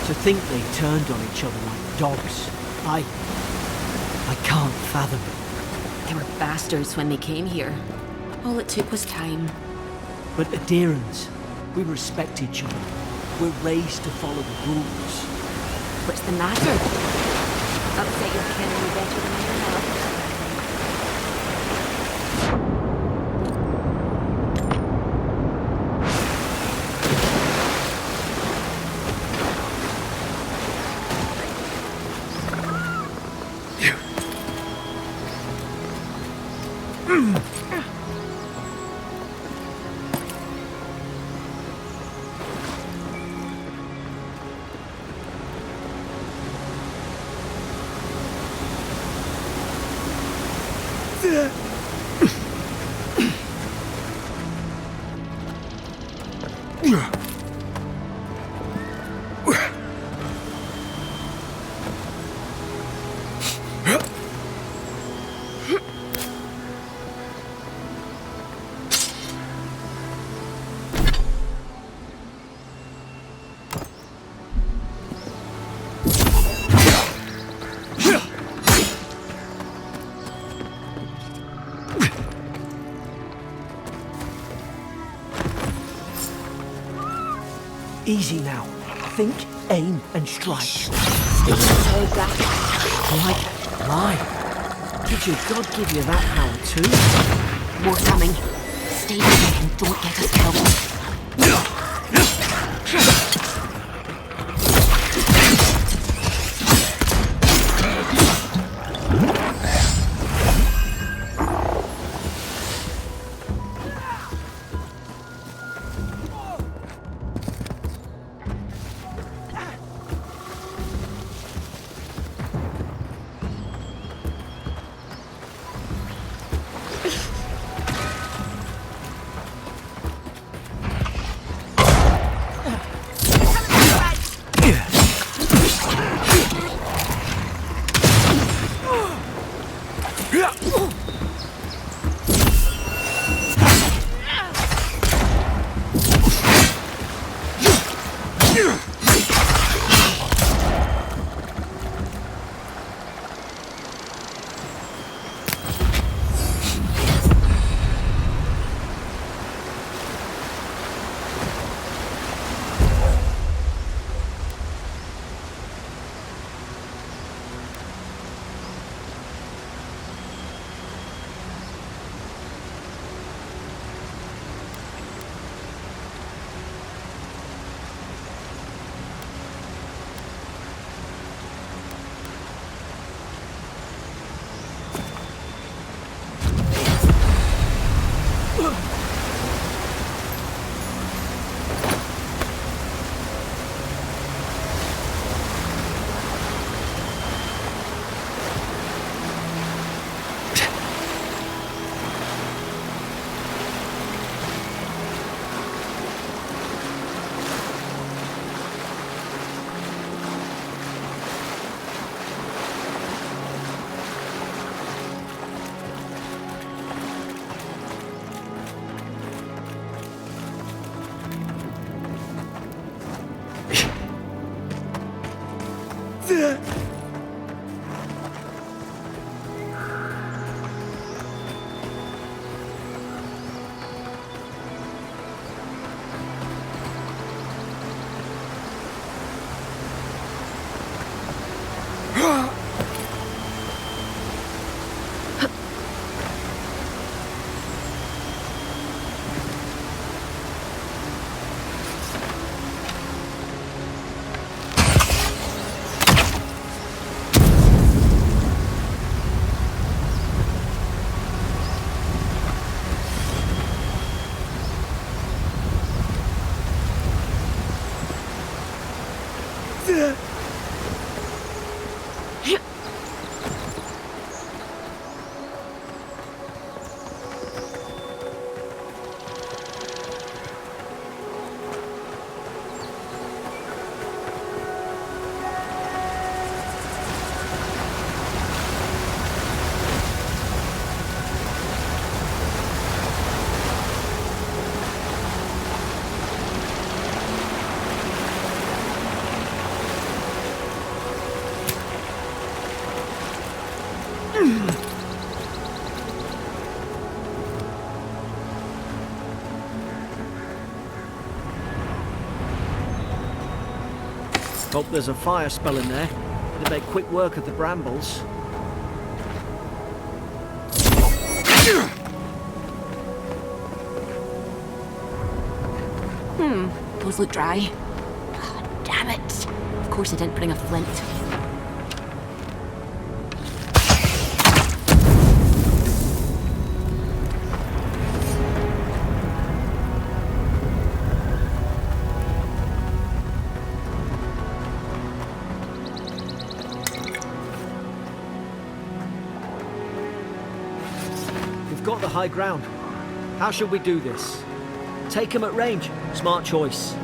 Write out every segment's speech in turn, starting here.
To think they turned on each other like dogs. I can't fathom it. They were bastards when they came here. All it took was time. But adherents, we respect each other. We're raised to follow the rules. What's the matter? Upset your kin any better than you have. Easy now. Think, aim, and strike. So back. Like, why? Did your god give you that power too? More coming. Stay back and don't get us killed. Hope there's a fire spell in there. It'll make quick work of the brambles. Those look dry. Ah, damn it. Of course I didn't bring a flint. We've got the high ground. How should we do this? Take him at range. Smart choice.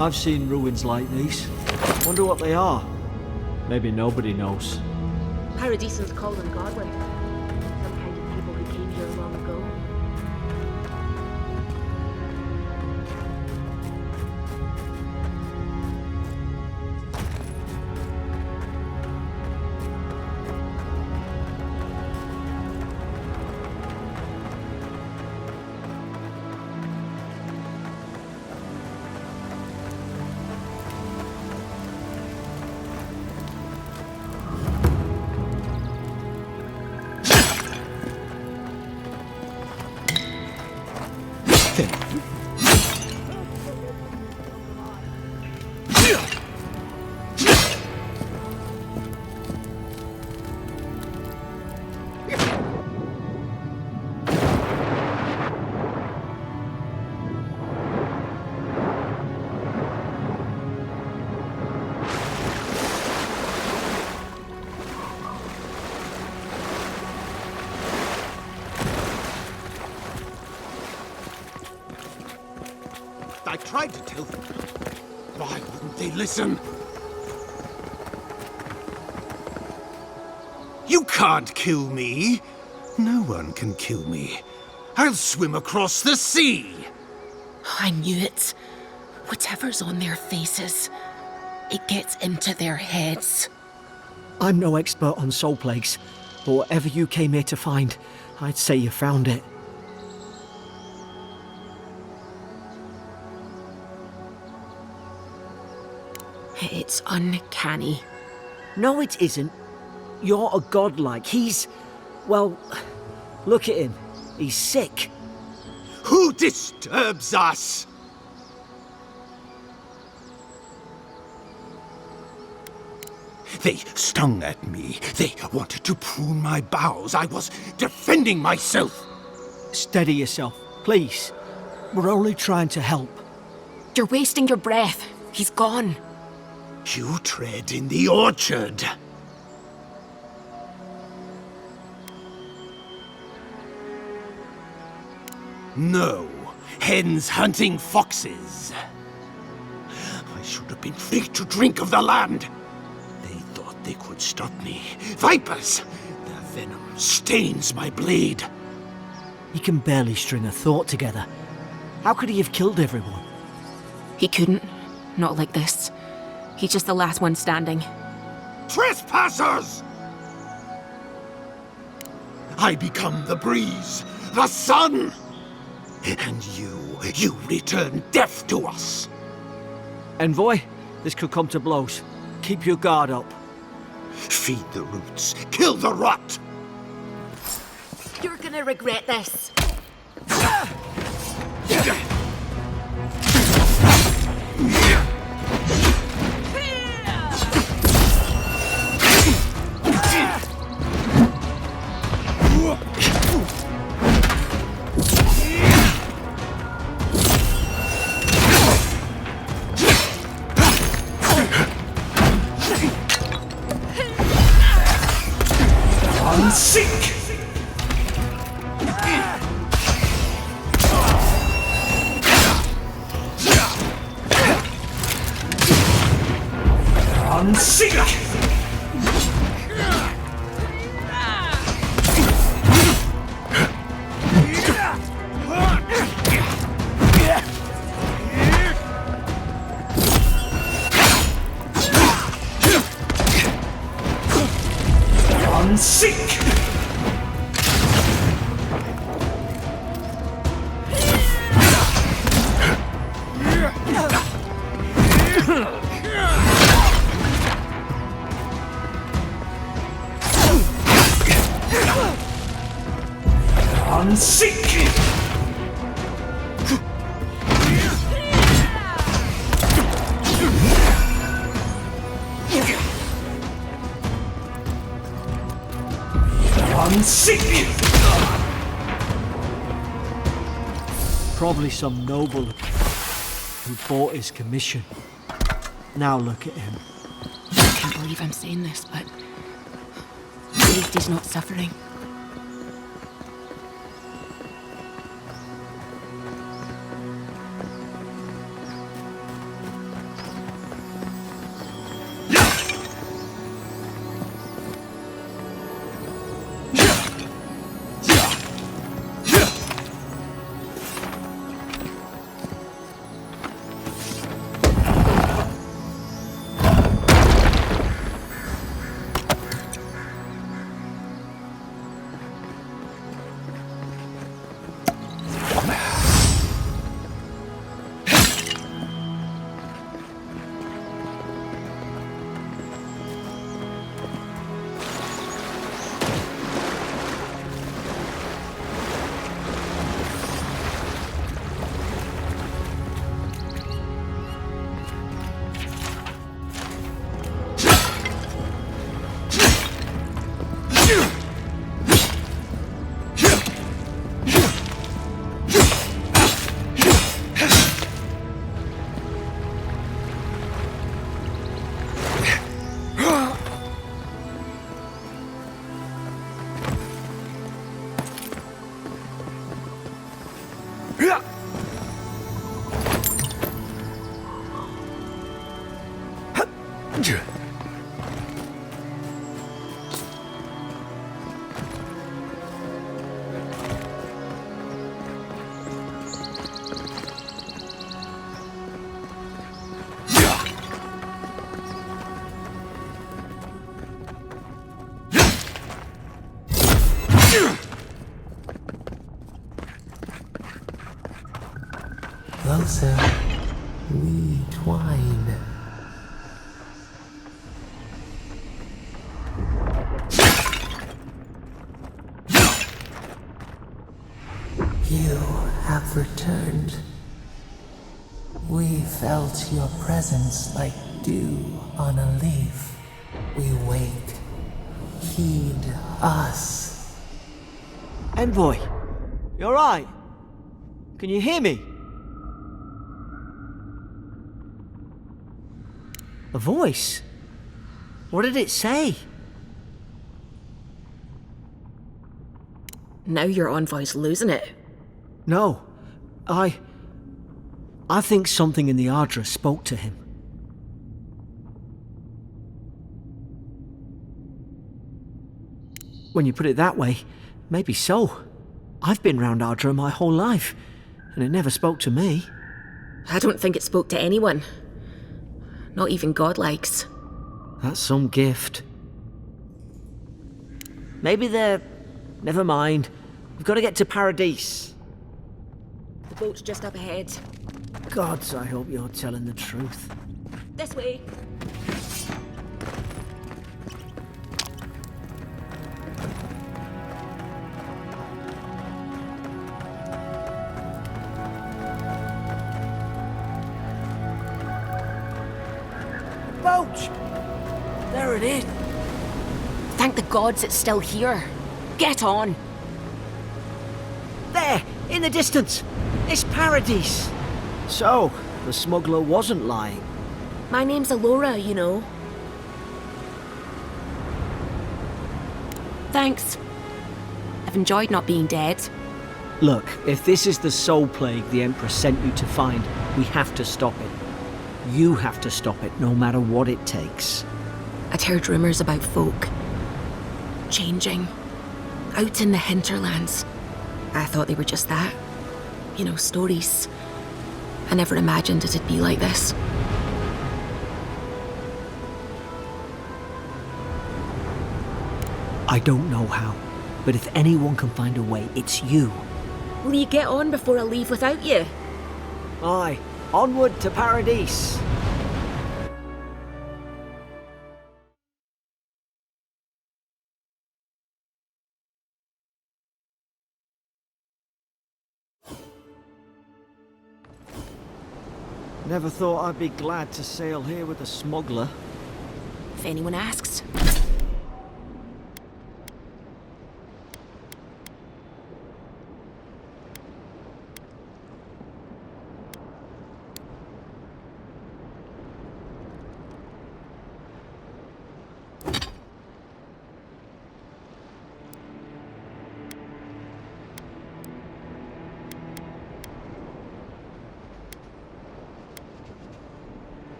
I've seen ruins like these. Wonder what they are. Maybe nobody knows. Paradisans call them godly. Some kind of people who came here long ago. I tried to tell them. Why wouldn't they listen? You can't kill me. No one can kill me. I'll swim across the sea. I knew it. Whatever's on their faces, it gets into their heads. I'm no expert on soul plagues, but whatever you came here to find, I'd say you found it. It's uncanny. No, it isn't. You're a godlike. He's... well, look at him. He's sick. Who disturbs us? They stung at me. They wanted to prune my boughs. I was defending myself. Steady yourself, please. We're only trying to help. You're wasting your breath. He's gone. You tread in the orchard. No, hens hunting foxes. I should have been free to drink of the land. They thought they could stop me. Vipers! Their venom stains my blade. He can barely string a thought together. How could he have killed everyone? He couldn't. Not like this. He's just the last one standing. Trespassers! I become the breeze, the sun! And you return death to us! Envoy, this could come to blows. Keep your guard up. Feed the roots, kill the rot! You're gonna regret this. Seek! Unseek! Unseek! Unseek! Unseek! Probably some noble who bought his commission. Now look at him. I can't believe I'm saying this, but at least he's not suffering. Closer, we twine. You have returned. We felt your presence like dew on a leaf. We wake. Heed us. Envoy, you alright? Can you hear me? A voice? What did it say? Now your envoy's losing it. No. I think something in the Ardra spoke to him. When you put it that way, maybe so. I've been round Ardra my whole life, and it never spoke to me. I don't think it spoke to anyone. Not even godlikes. That's some gift. Maybe they're... Never mind. We've got to get to Paradise. The boat's just up ahead. Gods, I hope you're telling the truth. This way. Boat! There it is. Thank the gods it's still here. Get on. There, in the distance. It's Paradise. So, the smuggler wasn't lying. My name's Eora, you know. Thanks. I've enjoyed not being dead. Look, if this is the soul plague the Empress sent you to find, we have to stop it. You have to stop it, no matter what it takes. I'd heard rumours about folk changing out in the hinterlands. I thought they were just that. You know, stories. I never imagined it'd be like this. I don't know how, but if anyone can find a way, it's you. Will you get on before I leave without you? Aye, onward to Paradise. Never thought I'd be glad to sail here with a smuggler. If anyone asks.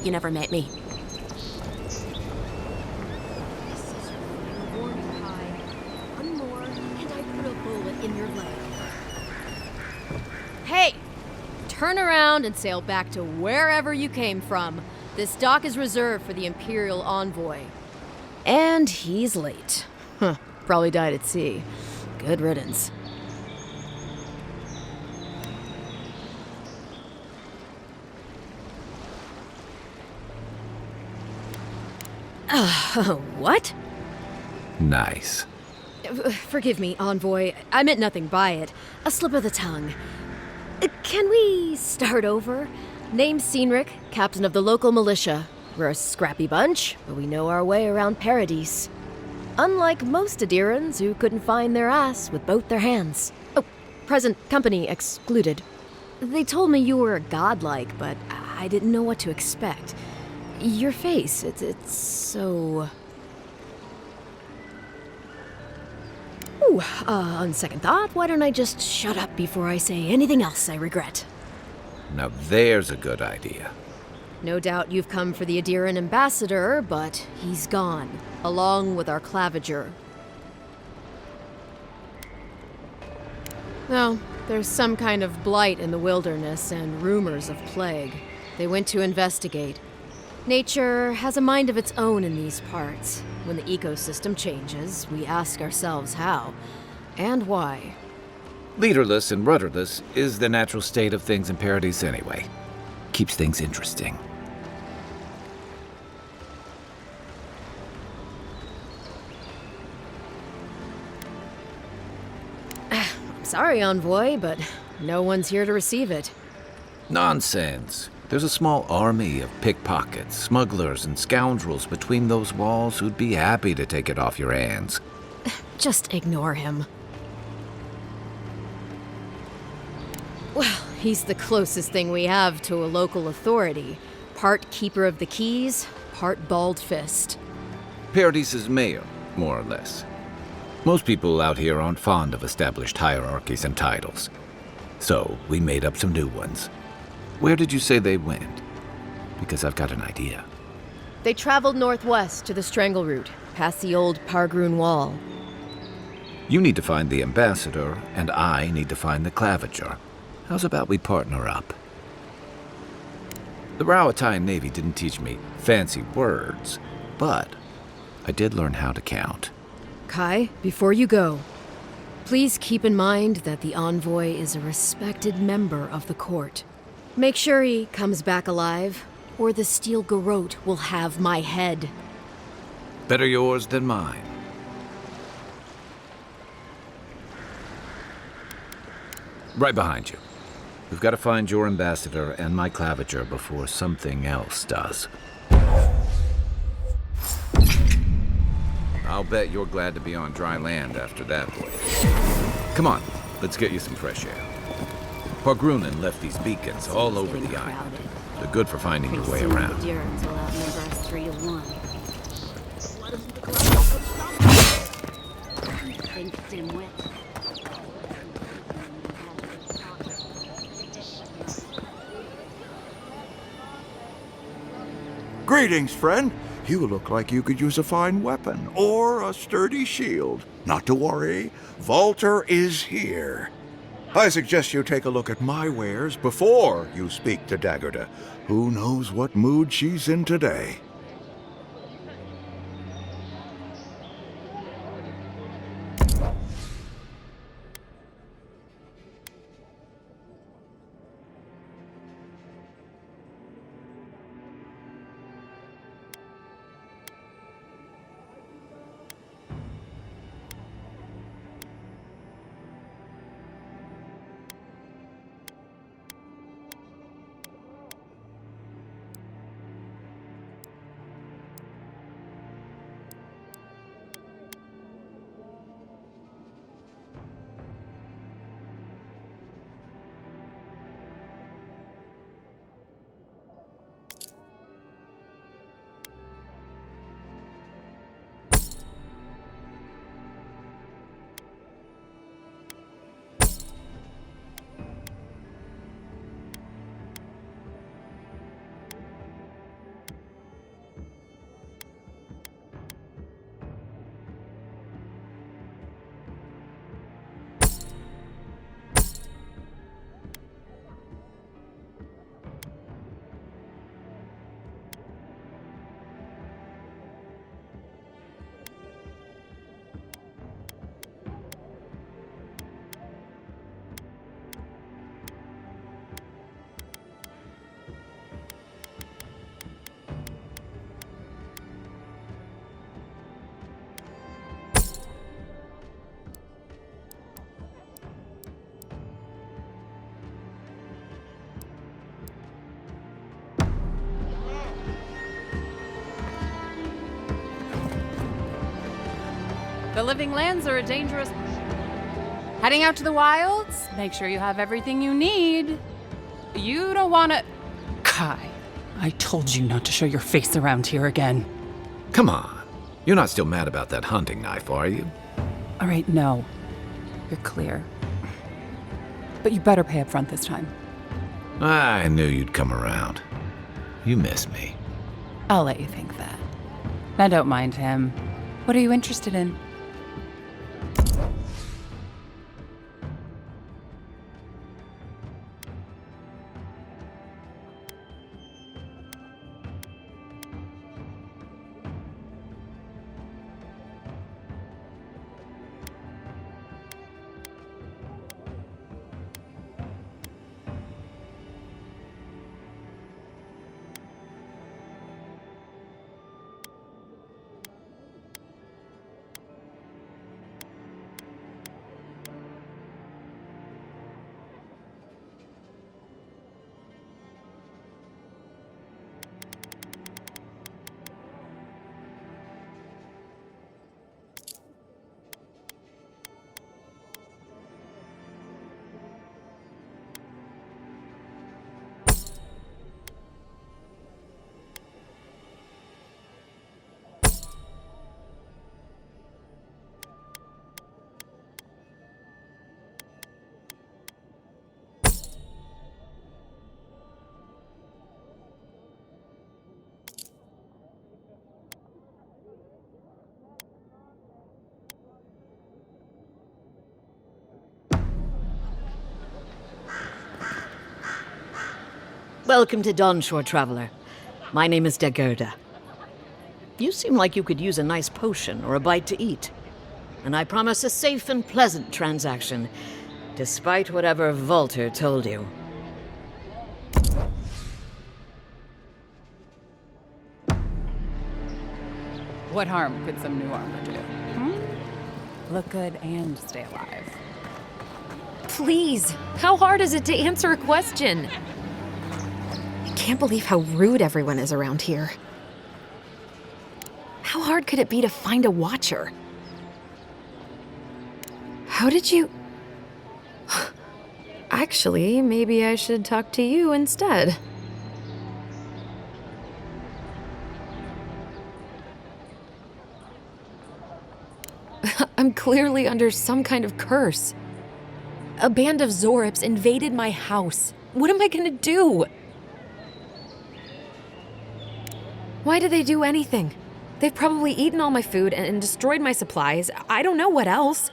You never met me. One more, and I put a bullet in your leg. Hey! Turn around and sail back to wherever you came from. This dock is reserved for the Imperial envoy. And he's late. Huh. Probably died at sea. Good riddance. What? Nice. Forgive me, envoy. I meant nothing by it. A slip of the tongue. Can we start over? Name's Cynric, captain of the local militia. We're a scrappy bunch, but we know our way around Paradise. Unlike most Adirans who couldn't find their ass with both their hands. Oh, present company excluded. They told me you were godlike, but I didn't know what to expect. Your face, it's so... Ooh, on second thought, why don't I just shut up before I say anything else I regret? Now there's a good idea. No doubt you've come for the Adiran ambassador, but he's gone, along with our claviger. No, there's some kind of blight in the wilderness and rumors of plague. They went to investigate. Nature has a mind of its own in these parts. When the ecosystem changes, we ask ourselves how and why. Leaderless and rudderless is the natural state of things in Paradise anyway. Keeps things interesting. I'm sorry, envoy, but no one's here to receive it. Nonsense. There's a small army of pickpockets, smugglers, and scoundrels between those walls who'd be happy to take it off your hands. Just ignore him. Well, he's the closest thing we have to a local authority. Part keeper of the keys, part bald fist. Paradise's mayor, more or less. Most people out here aren't fond of established hierarchies and titles. So we made up some new ones. Where did you say they went? Because I've got an idea. They traveled northwest to the Strangle Route, past the old Pargroon Wall. You need to find the ambassador, and I need to find the claviger. How's about we partner up? The Rowatine Navy didn't teach me fancy words, but I did learn how to count. Kai, before you go, please keep in mind that the envoy is a respected member of the court. Make sure he comes back alive, or the Steel Garrote will have my head. Better yours than mine. Right behind you. We've got to find your ambassador and my claviger before something else does. I'll bet you're glad to be on dry land after that voyage. Come on, let's get you some fresh air. Pargrunen left these beacons all over the island. They're good for finding your way around. Greetings, friend. You look like you could use a fine weapon or a sturdy shield. Not to worry, Volter is here. I suggest you take a look at my wares before you speak to Daggerda. Who knows what mood she's in today? The living lands are a dangerous... Heading out to the wilds? Make sure you have everything you need. You don't want to... Kai, I told you not to show your face around here again. Come on. You're not still mad about that hunting knife, are you? All right, no. You're clear. But you better pay up front this time. I knew you'd come around. You miss me. I'll let you think that. Now don't mind him. What are you interested in? Welcome to Dawnshore, Traveler. My name is Dagerda. You seem like you could use a nice potion or a bite to eat. And I promise a safe and pleasant transaction, despite whatever Volter told you. What harm could some new armor do? Look good and stay alive. Please, how hard is it to answer a question? I can't believe how rude everyone is around here. How hard could it be to find a watcher? How did you... Actually, maybe I should talk to you instead. I'm clearly under some kind of curse. A band of Zorips invaded my house. What am I gonna do? Why did they do anything? They've probably eaten all my food and destroyed my supplies. I don't know what else.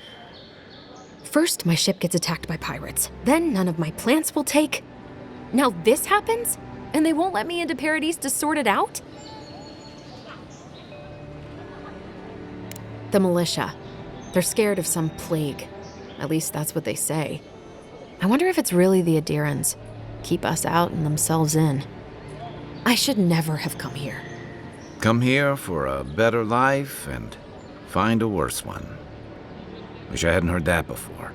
First, my ship gets attacked by pirates. Then none of my plants will take. Now this happens? And they won't let me into Paradise to sort it out? The militia. They're scared of some plague. At least that's what they say. I wonder if it's really the Adirans. Keep us out and themselves in. I should never have come here. Come here for a better life and find a worse one. Wish I hadn't heard that before.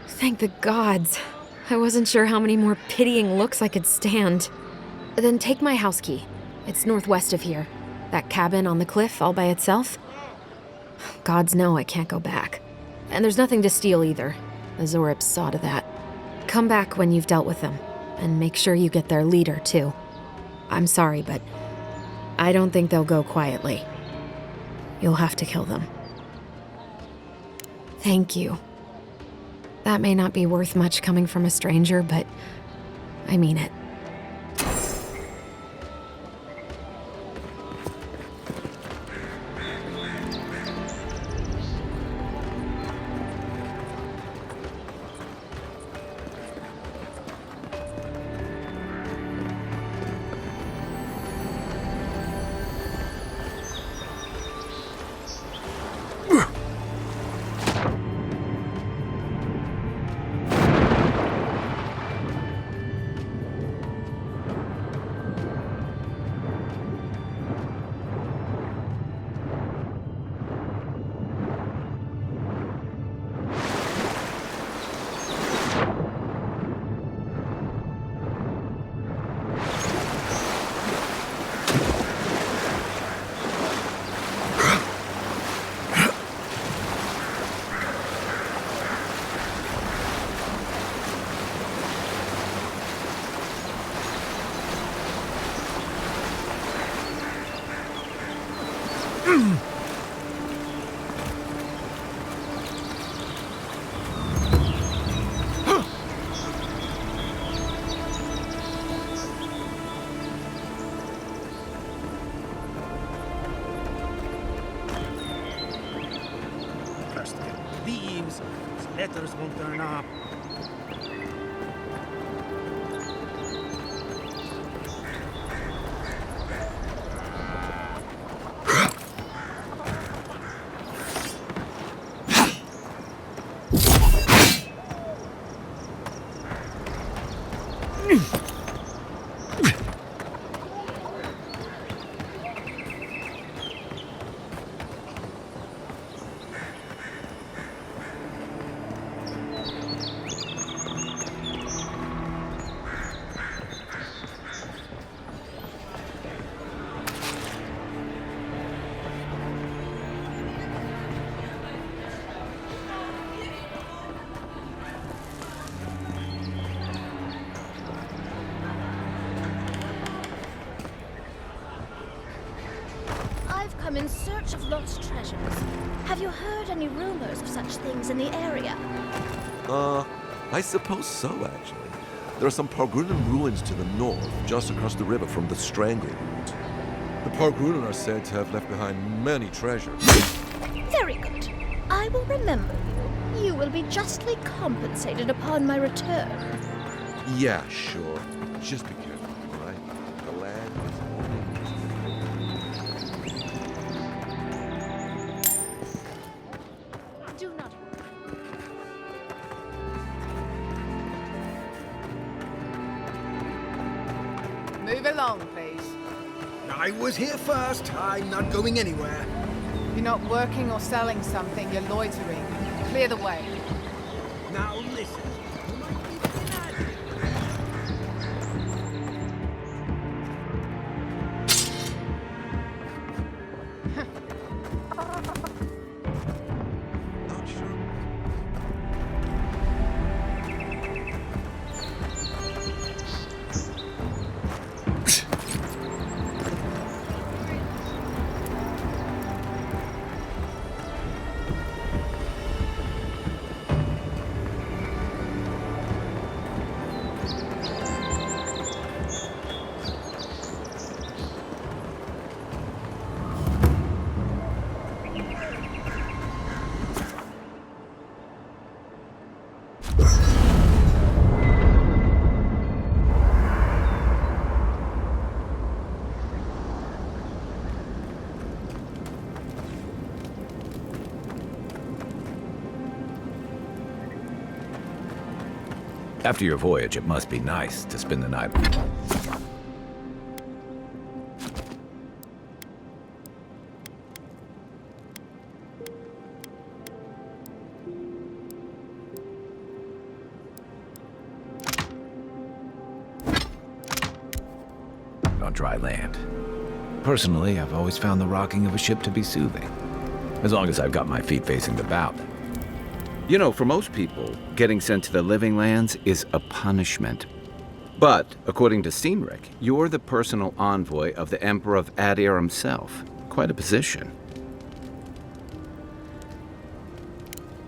Thank the gods. I wasn't sure how many more pitying looks I could stand. Then take my house key. It's northwest of here. That cabin on the cliff all by itself. Gods know I can't go back. And there's nothing to steal either. The Zorips saw to that. Come back when you've dealt with them. And make sure you get their leader, too. I'm sorry, but I don't think they'll go quietly. You'll have to kill them. Thank you. That may not be worth much coming from a stranger, but I mean it. Thieves, letters won't turn up. I'm in search of lost treasures. Have you heard any rumors of such things in the area? I suppose so, actually. There are some Pargrunan ruins to the north, just across the river from the Strangleroot. The Pargrunan are said to have left behind many treasures. Very good. I will remember you. You will be justly compensated upon my return. Yeah, sure. Just be careful, all right? The land is only... Do not worry. Move along, please. I was here first. I'm not going anywhere. You're not working or selling something, you're loitering. Clear the way. Now listen. After your voyage, it must be nice to spend the night. On dry land. Personally, I've always found the rocking of a ship to be soothing, as long as I've got my feet facing the bow. You know, for most people, getting sent to the Living Lands is a punishment. But, according to Cynric, you're the personal envoy of the Emperor of Adir himself. Quite a position.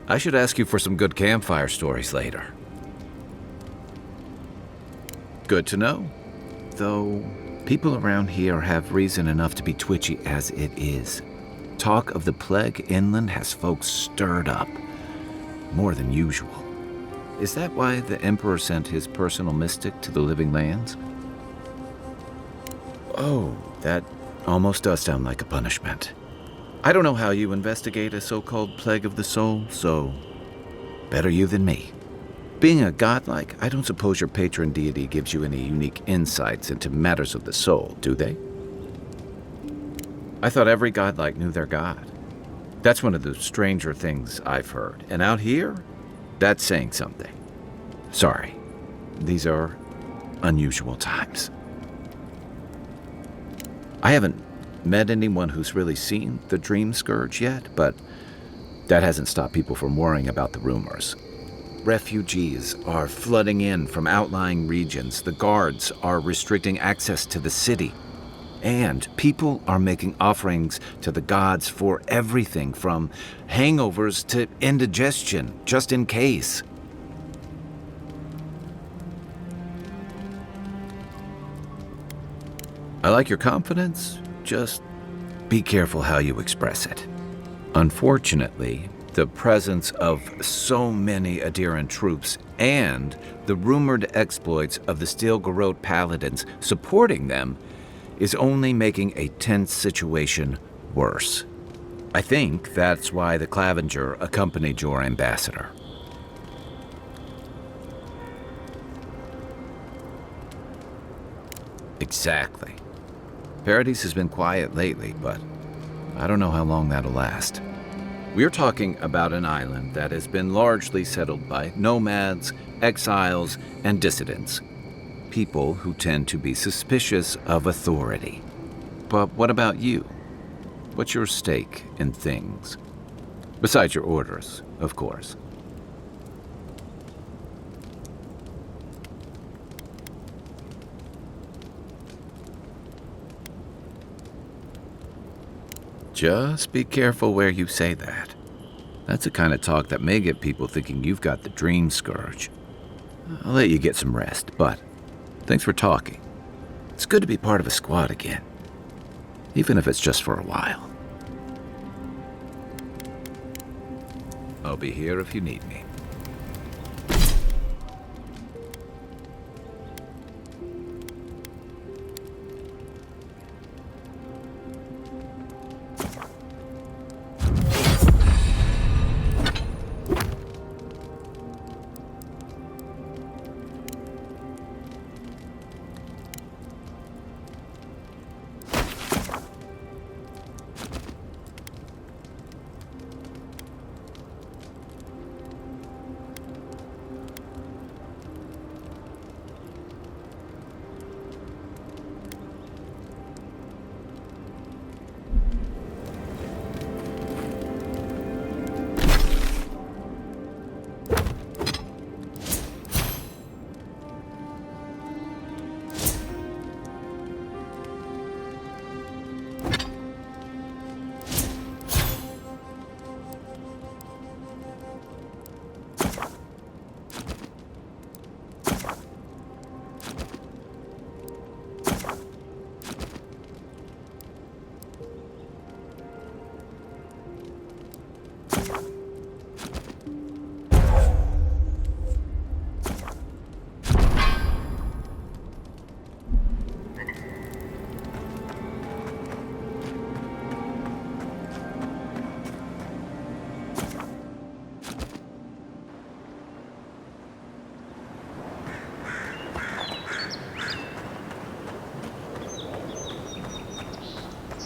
I should ask you for some good campfire stories later. Good to know. Though, people around here have reason enough to be twitchy as it is. Talk of the plague inland has folks stirred up. More than usual. Is that why the Emperor sent his personal mystic to the Living Lands? Oh, that almost does sound like a punishment. I don't know how you investigate a so-called plague of the soul, so better you than me. Being a godlike, I don't suppose your patron deity gives you any unique insights into matters of the soul, do they? I thought every godlike knew their god. That's one of the stranger things I've heard. And out here, that's saying something. Sorry, these are unusual times. I haven't met anyone who's really seen the Dream Scourge yet, but that hasn't stopped people from worrying about the rumors. Refugees are flooding in from outlying regions. The guards are restricting access to the city. And people are making offerings to the gods for everything from hangovers to indigestion, just in case. I like your confidence, just be careful how you express it. Unfortunately, the presence of so many Adiran troops and the rumored exploits of the Steel Garrote paladins supporting them is only making a tense situation worse. I think that's why the Clavenger accompanied your ambassador. Exactly. Paradis has been quiet lately, but I don't know how long that'll last. We're talking about an island that has been largely settled by nomads, exiles, and dissidents. People who tend to be suspicious of authority. But what about you? What's your stake in things? Besides your orders, of course. Just be careful where you say that. That's the kind of talk that may get people thinking you've got the Dream Scourge. I'll let you get some rest, but thanks for talking. It's good to be part of a squad again, even if it's just for a while. I'll be here if you need me.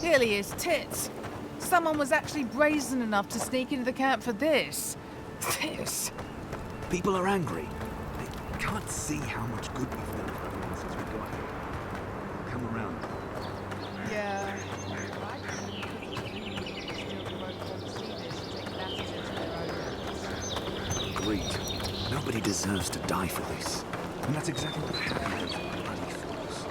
Clearly his tits. Someone was actually brazen enough to sneak into the camp for this. This. People are angry. They can't see how much good we've done for everyone since we got here. Come around. Yeah. Agreed. Nobody deserves to die for this. And that's exactly what happened to those bloody fools.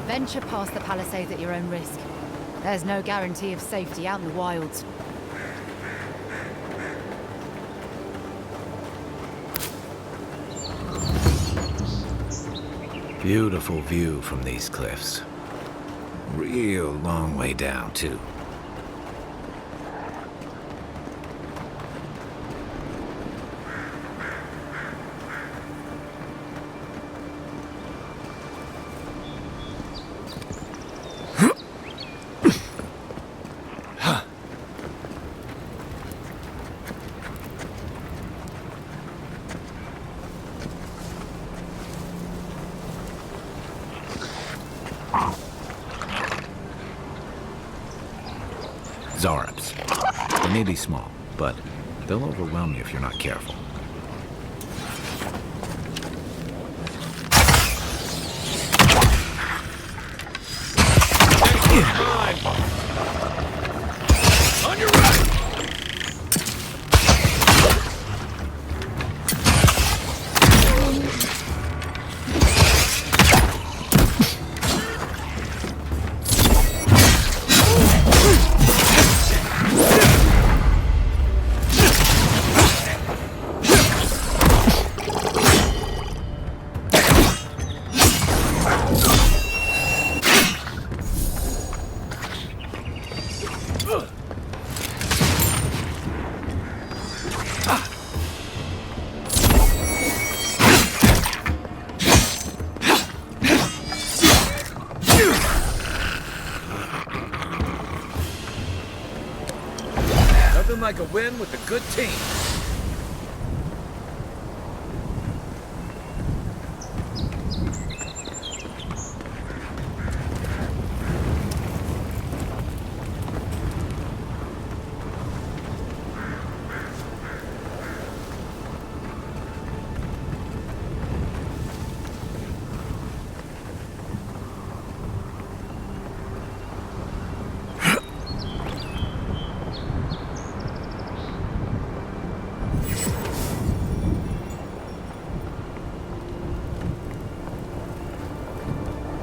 Venture past the palisades at your own risk. There's no guarantee of safety out in the wilds. Beautiful view from these cliffs. Real long way down, too. Zarabs. They may be small, but they'll overwhelm you if you're not careful. On your right! Nothing like a win with a good team.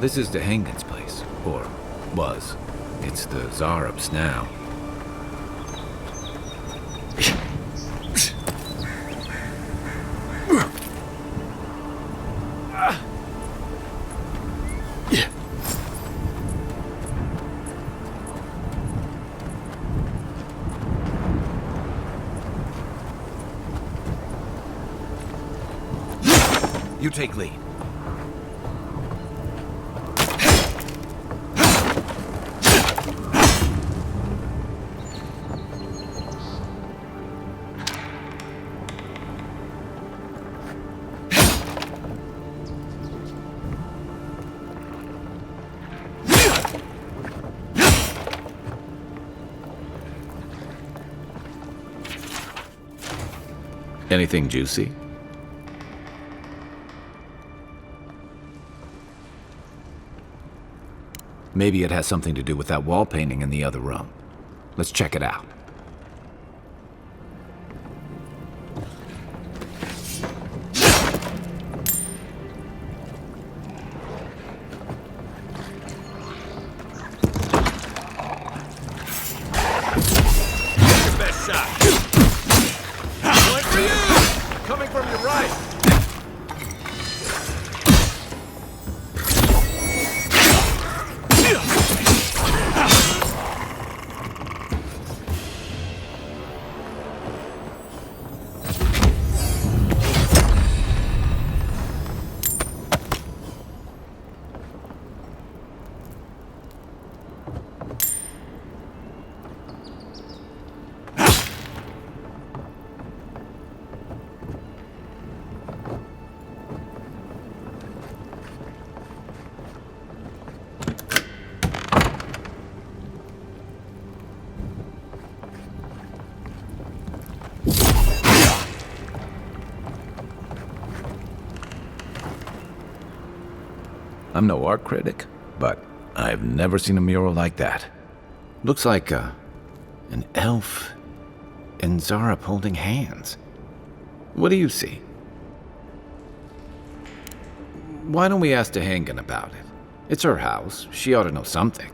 This is the Hengen's place, or was. It's the Zarabs now. You take lead. Anything juicy? Maybe it has something to do with that wall painting in the other room. Let's check it out. Your best shot. One for you! Coming from your right. I'm no art critic, but I've never seen a mural like that. Looks like an elf and Zarab holding hands. What do you see? Why don't we ask Tehangan about it? It's her house. She ought to know something.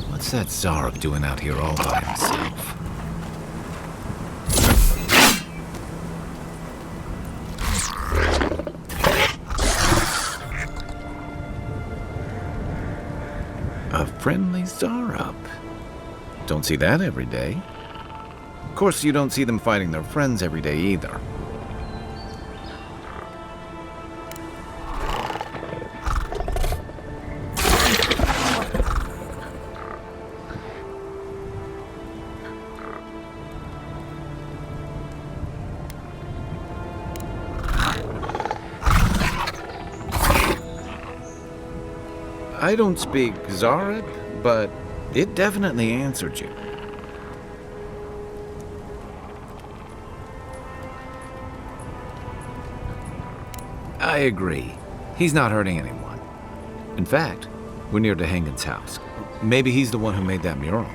What's that Zarab doing out here all by himself? A friendly Zarab. Don't see that every day. Of course, you don't see them fighting their friends every day either. I don't speak Zarab, but it definitely answered you. I agree. He's not hurting anyone. In fact, we're near Tehangan's house. Maybe he's the one who made that mural.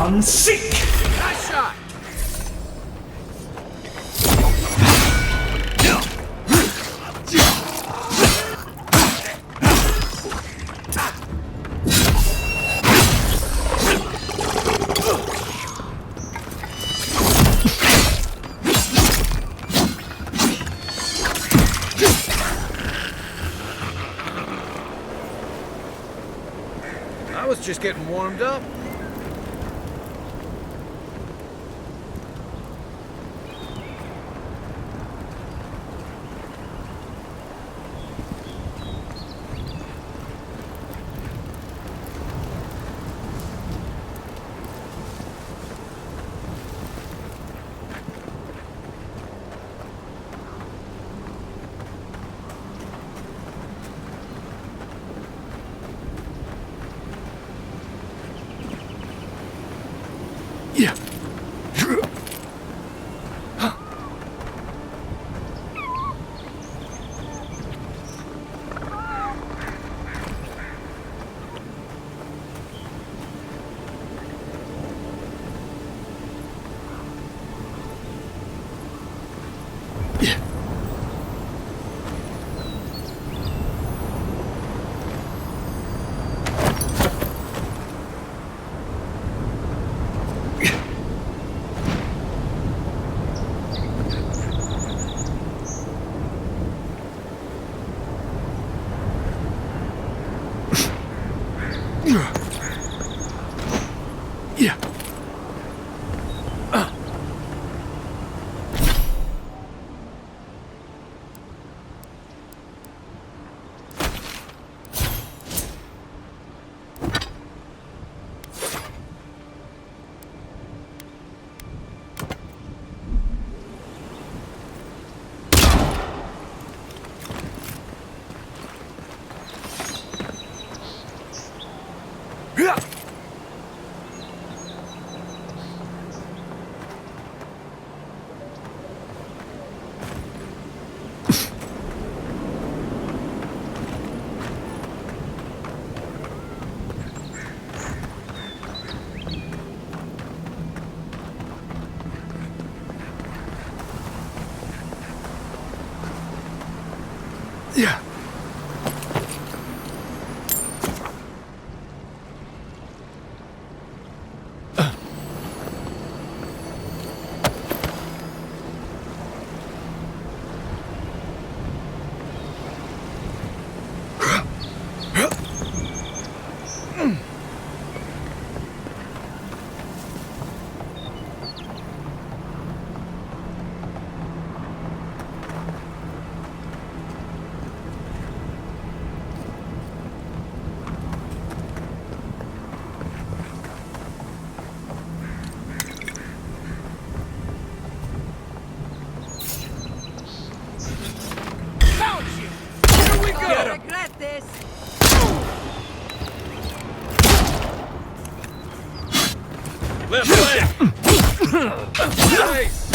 on, seek! Nice shot! I was just getting warmed up. Yeah. Yeah. Yeah. I regret this. Left leg! Nice!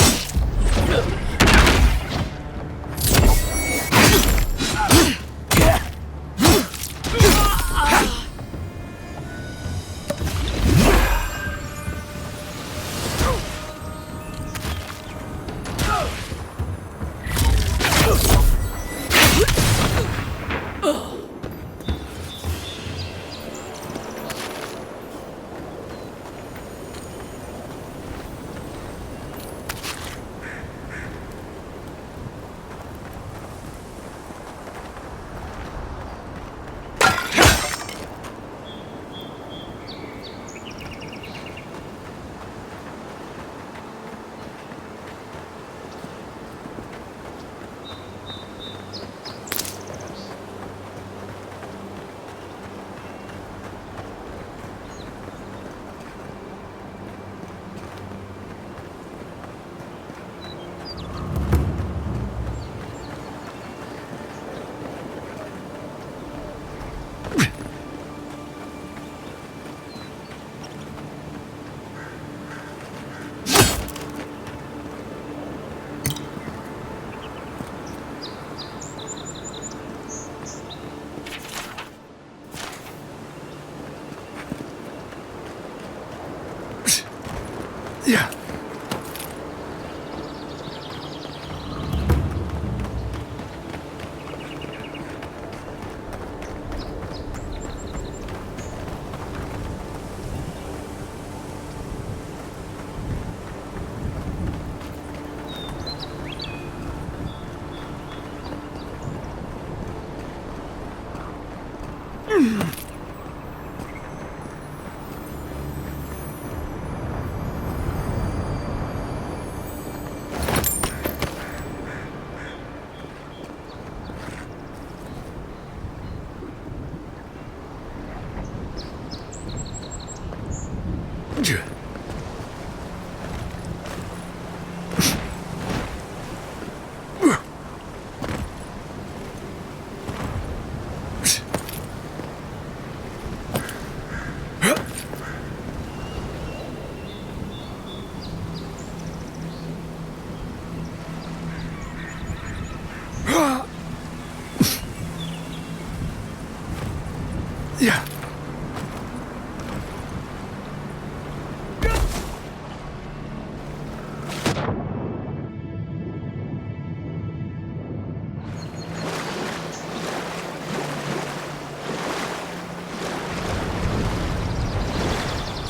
Yeah.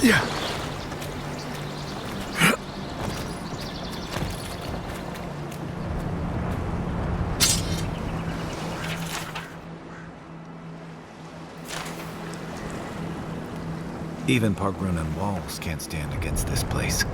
Yeah. Even Pargrunan walls can't stand against this place.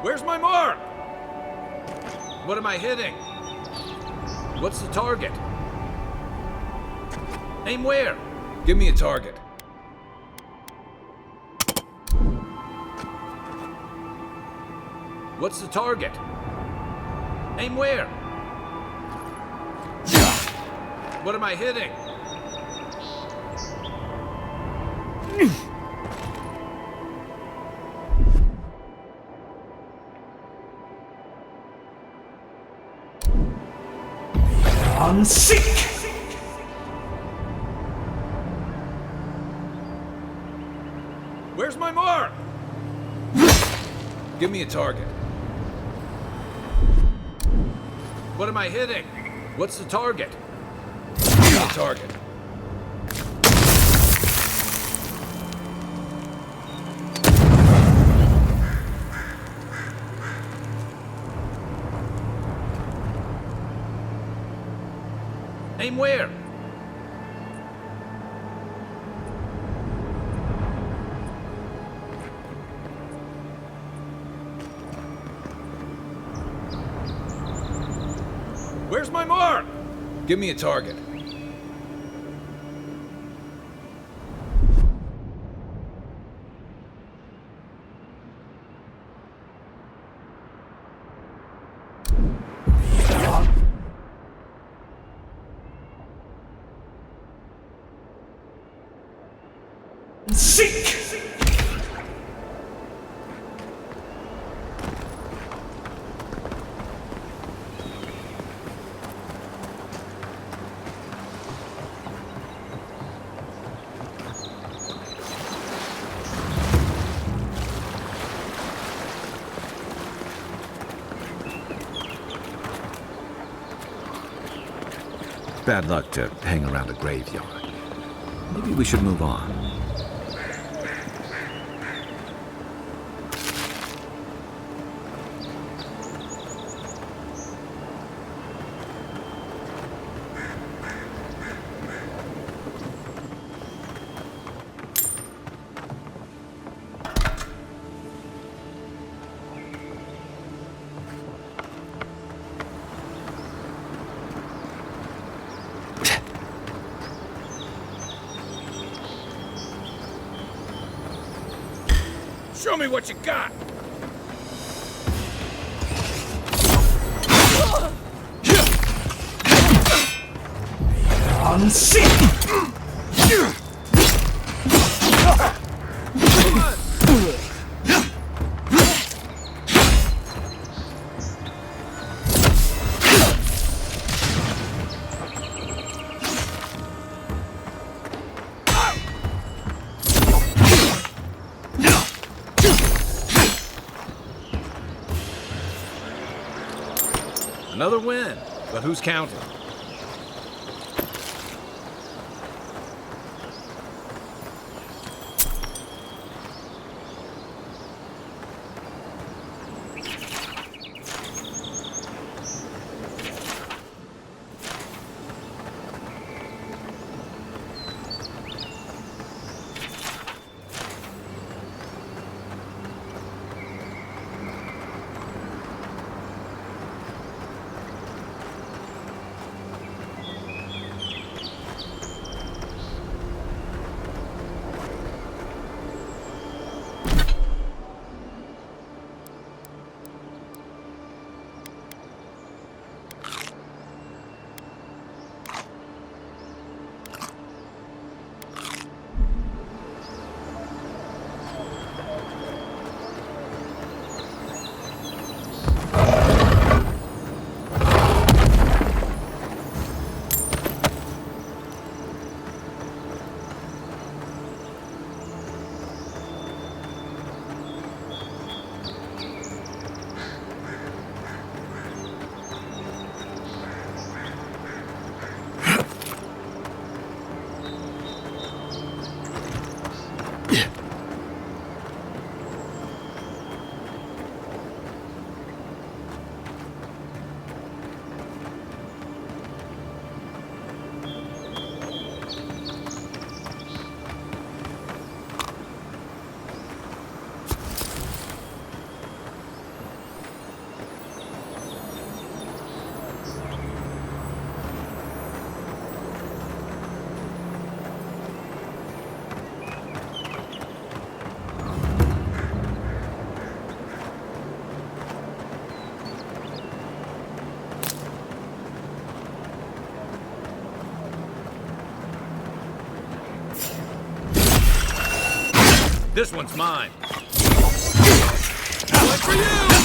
Where's my mark? What am I hitting? What's the target? Aim where? Give me a target. What's the target? Aim where? What am I hitting? Seek! Where's my mark? Give me a target. What am I hitting? What's the target? Give me a target. Aim where? Where's my mark? Give me a target. Seek! Bad luck to hang around a graveyard. Maybe we should move on. Show me what you got! Another win, but who's counting? This one's mine. One for you!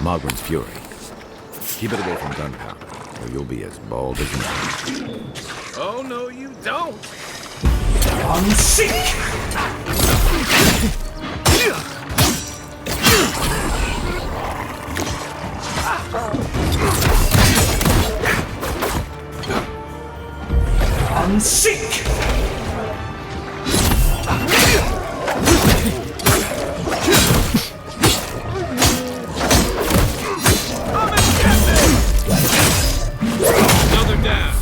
Mogren's fury. Keep it away from gunpowder, or you'll be as bald as me. Oh, no, you don't! Unsink! Unsink! Another down.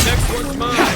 Next one's mine.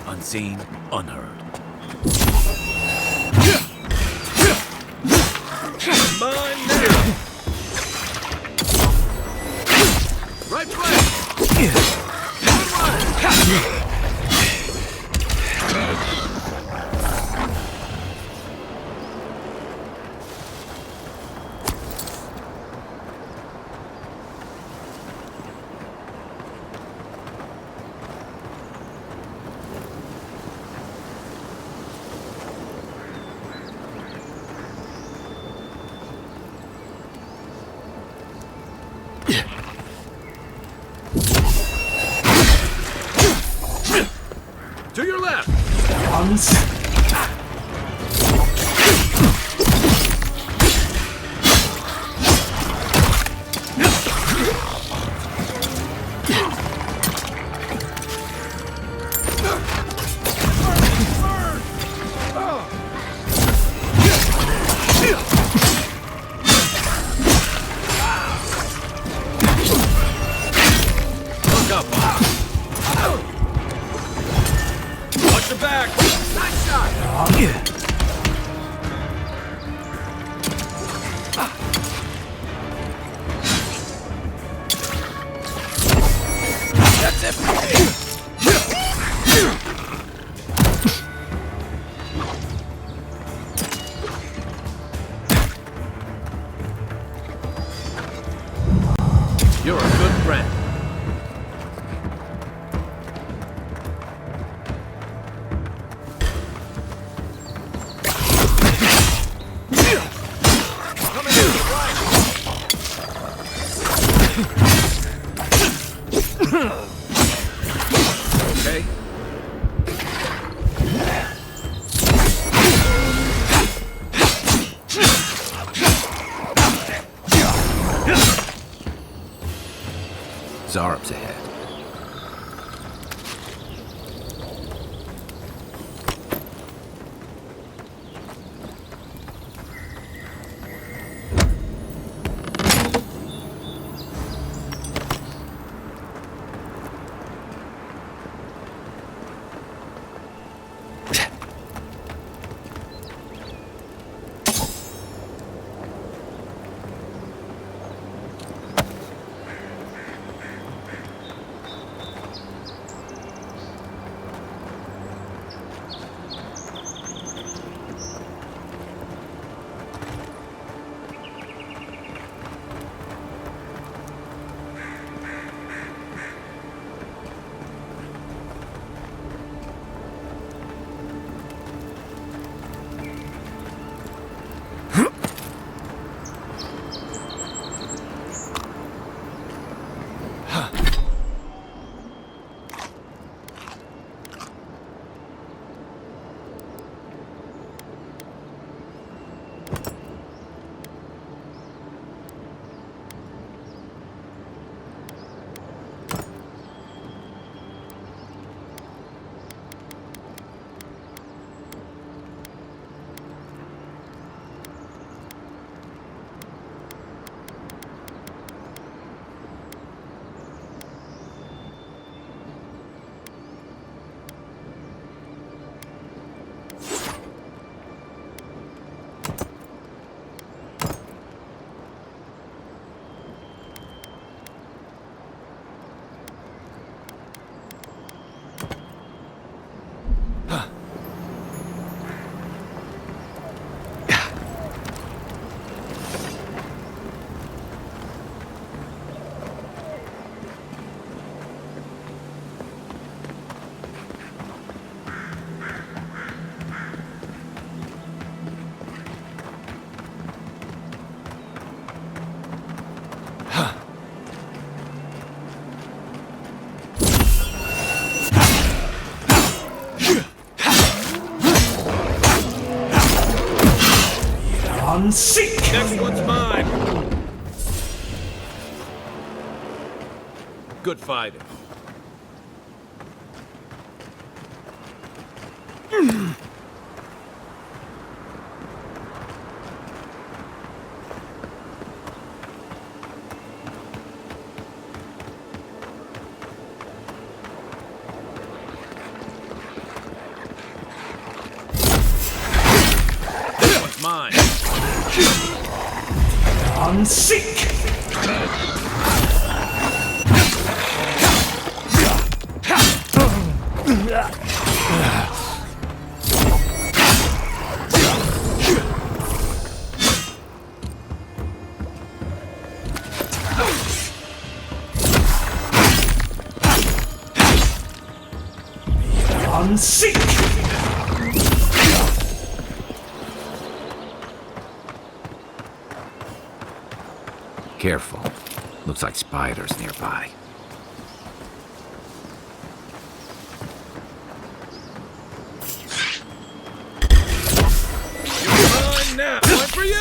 Unseen, unheard. Mine now. Right place. To your left. Look up. Watch your back. Nice shot. That's it. You're a good friend. Okay. Zarab's ahead. Unseek! Next one's mine! Good fighting. This one's mine. Unseek! Unseek! Careful. Looks like spiders nearby. You're mine now! One for you!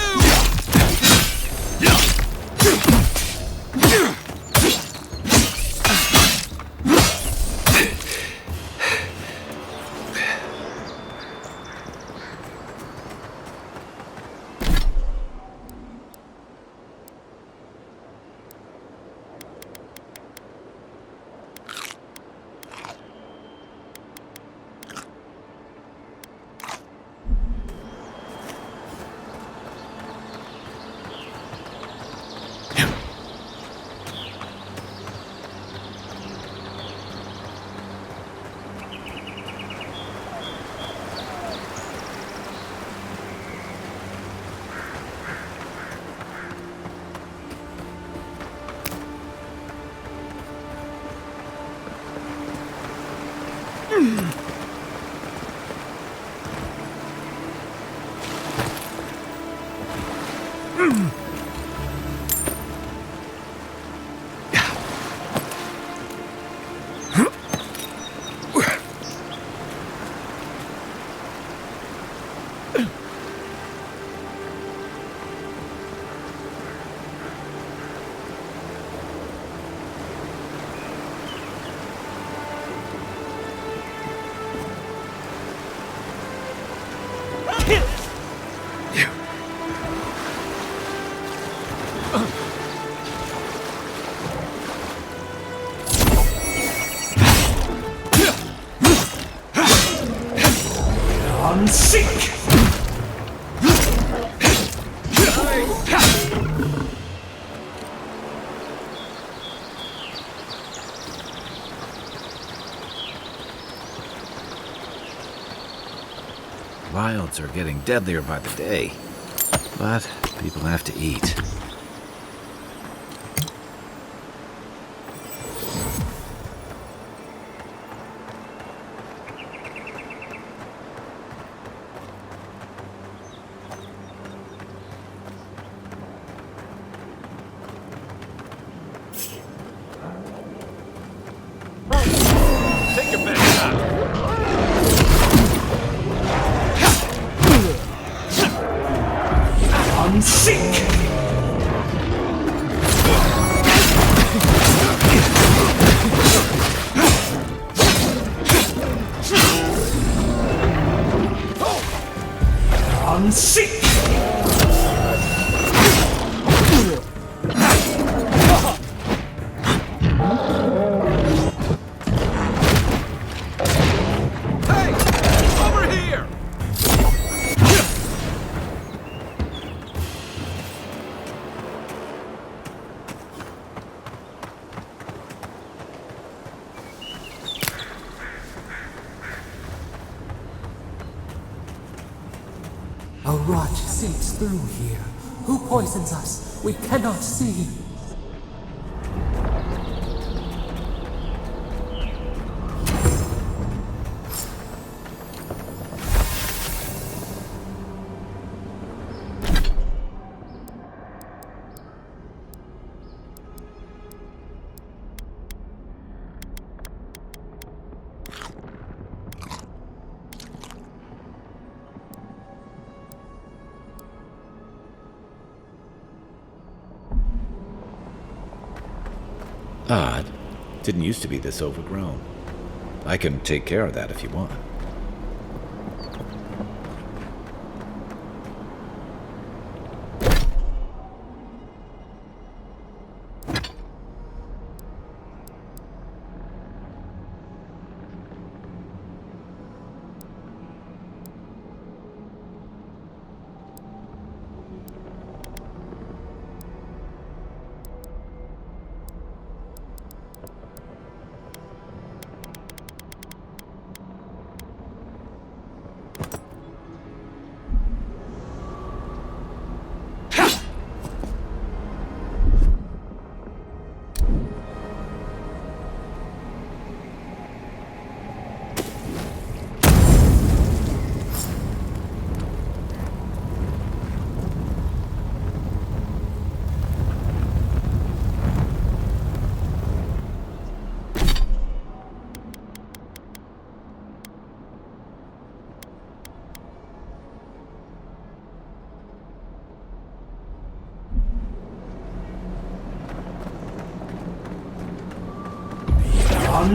Unseek! Wilds are getting deadlier by the day, but people have to eat. Take your best shot! Unseek! Unseek! Hey! Over here! A rot seeps through here. Who poisons us? We cannot see. Odd. Didn't used to be this overgrown. I can take care of that if you want.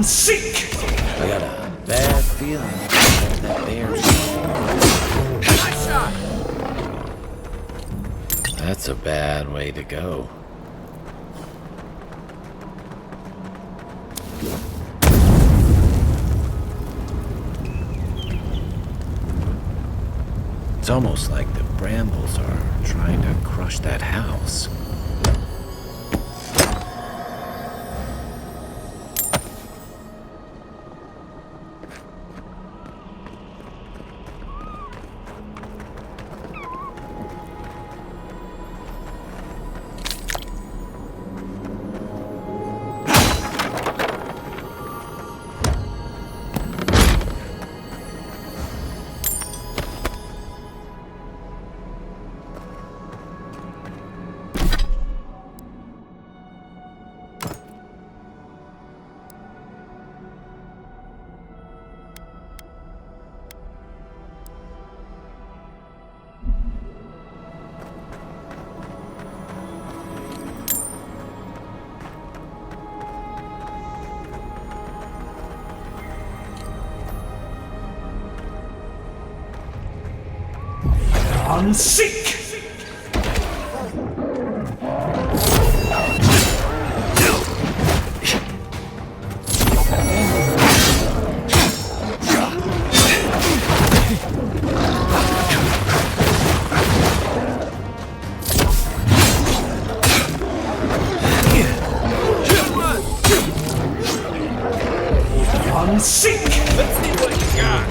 Seek! I got a bad feeling that bear's. That's a bad way to go. It's almost like the brambles are trying to crush that house. Seek! Seek! Let's see what you got!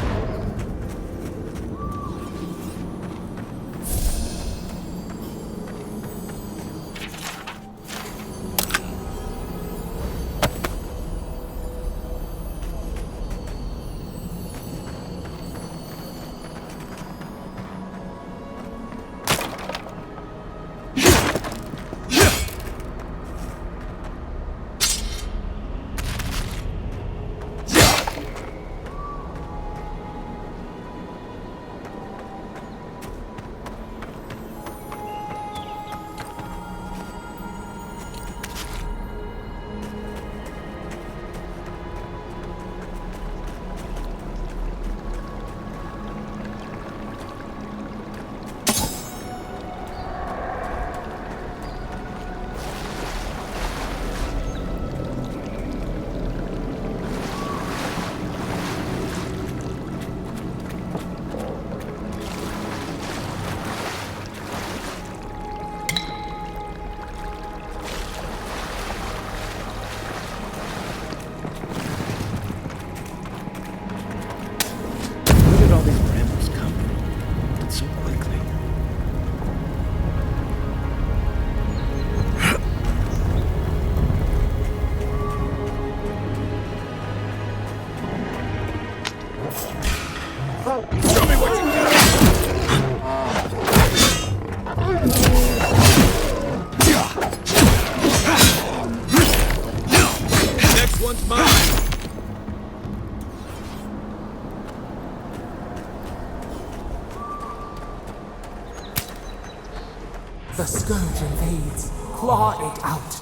The scourge invades. Claw it out.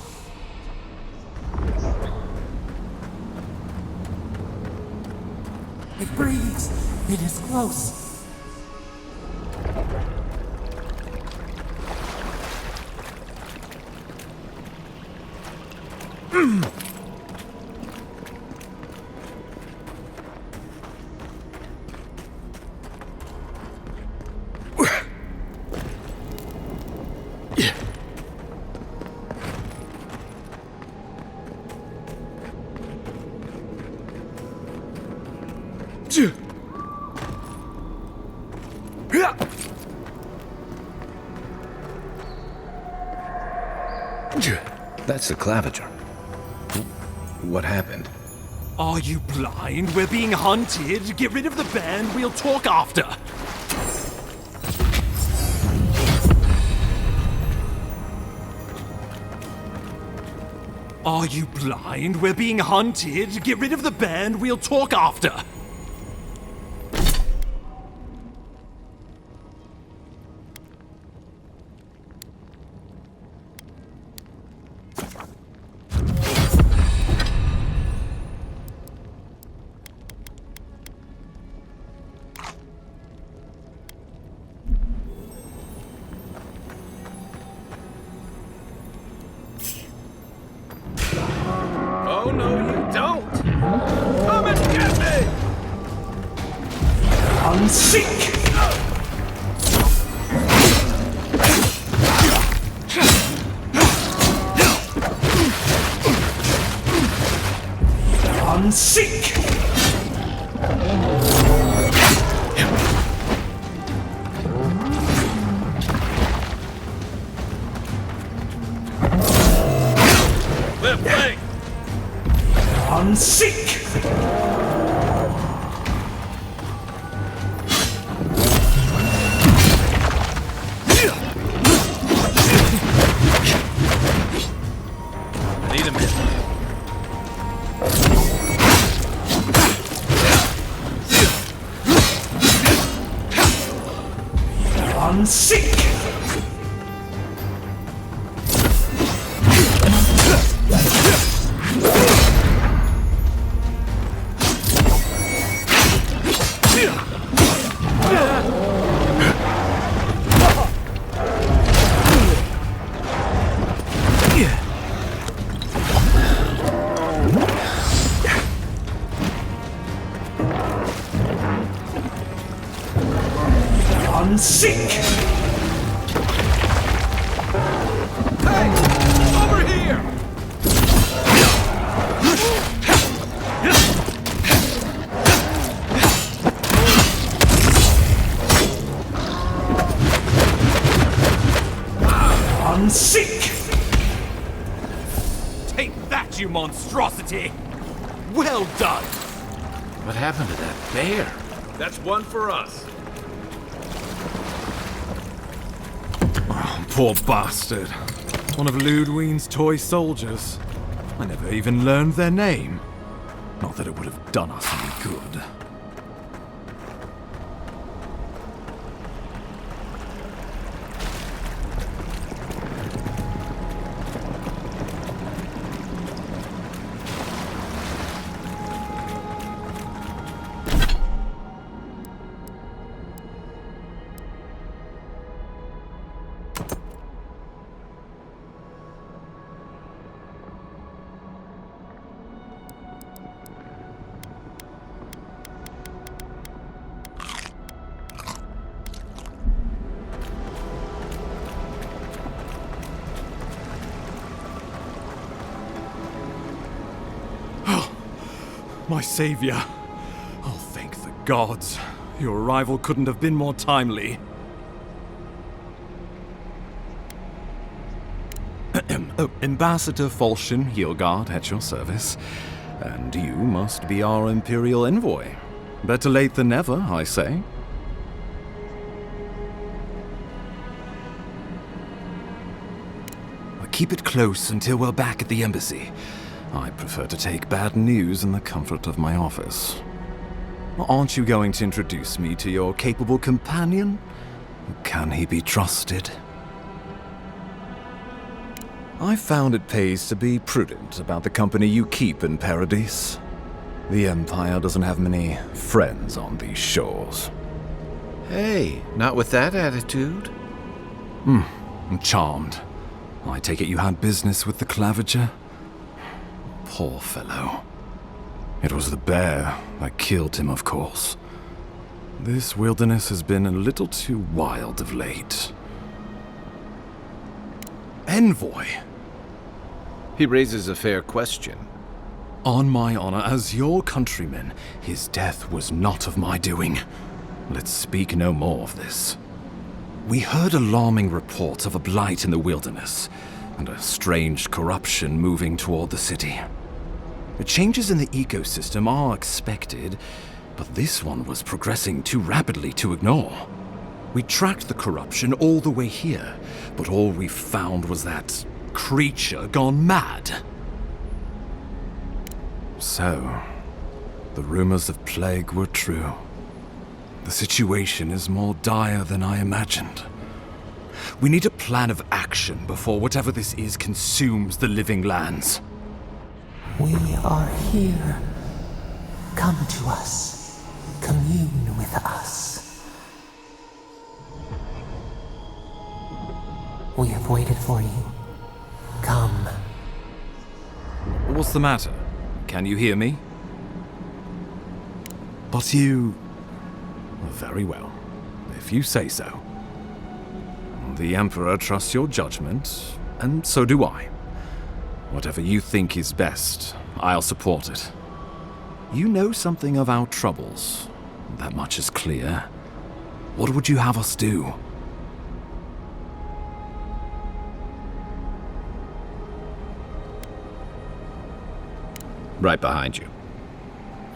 It breathes. It is close. That's the claviger. What happened? Are you blind? We're being hunted. Get rid of the band. We'll talk after. Are you blind? We're being hunted. Get rid of the band. We'll talk after. Oh, no, you don't! Come and get me! Unseek! Unseek! Left leg! Unseek! Need a minute. Unseek! Unseek! Hey! Over here! Unseek! Take that, you monstrosity! Well done! What happened to that bear? That's one for us. Oh, poor bastard. One of Ludwine's toy soldiers. I never even learned their name. Not that it would have done us any good. My savior. Oh, thank the gods. Your arrival couldn't have been more timely. Ambassador Falchion Hildegard at your service. And you must be our Imperial envoy. Better late than never, I say. Keep it close until we're back at the embassy. I prefer to take bad news in the comfort of my office. Aren't you going to introduce me to your capable companion? Can he be trusted? I found it pays to be prudent about the company you keep in Paradise. The Empire doesn't have many friends on these shores. Hey, not with that attitude. I'm charmed. I take it you had business with the Claviger? Poor fellow. It was the bear that killed him, of course. This wilderness has been a little too wild of late. Envoy! He raises a fair question. On my honor as your countryman, his death was not of my doing. Let's speak no more of this. We heard alarming reports of a blight in the wilderness, and a strange corruption moving toward the city. The changes in the ecosystem are expected, but this one was progressing too rapidly to ignore. We tracked the corruption all the way here, but all we found was that creature gone mad. So, the rumors of plague were true. The situation is more dire than I imagined. We need a plan of action before whatever this is consumes the living lands. We are here. Come to us. Commune with us. We have waited for you. Come. What's the matter? Can you hear me? But you... Very well, if you say so. The Emperor trusts your judgment, and so do I. Whatever you think is best, I'll support it. You know something of our troubles. That much is clear. What would you have us do? Right behind you.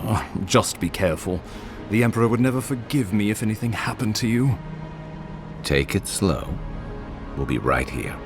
Oh, just be careful. The Emperor would never forgive me if anything happened to you. Take it slow. We'll be right here.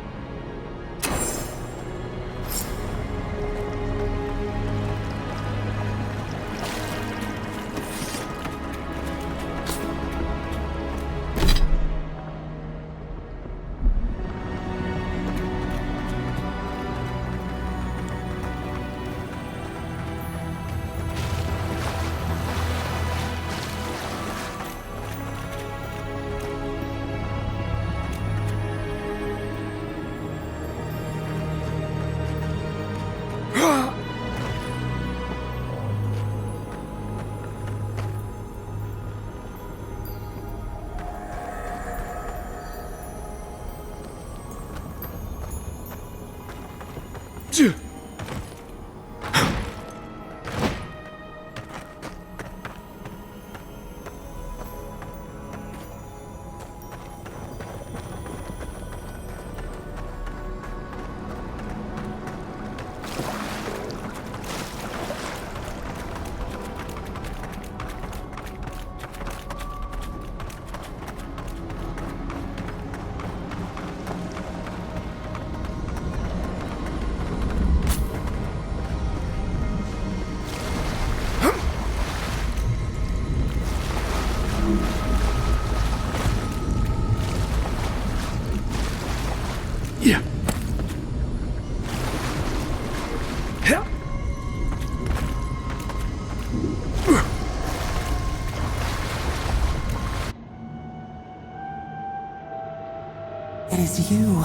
It is you.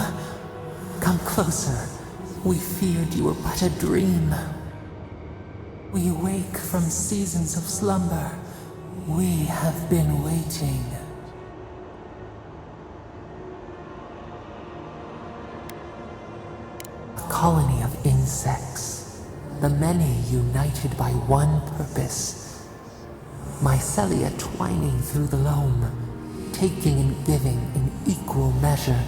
Come closer. We feared you were but a dream. We awake from seasons of slumber. We have been waiting. A colony of insects. The many united by one purpose. Mycelia twining through the loam, taking and giving in equal measure.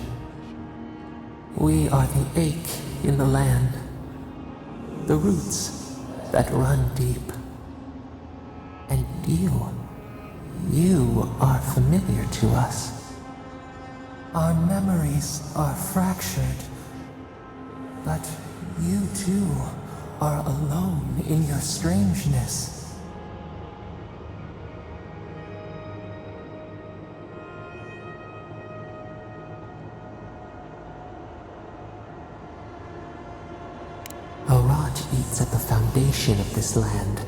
We are the ache in the land, the roots that run deep. And you are familiar to us. Our memories are fractured, but you too are alone in your strangeness. A rot eats at the foundation of this land,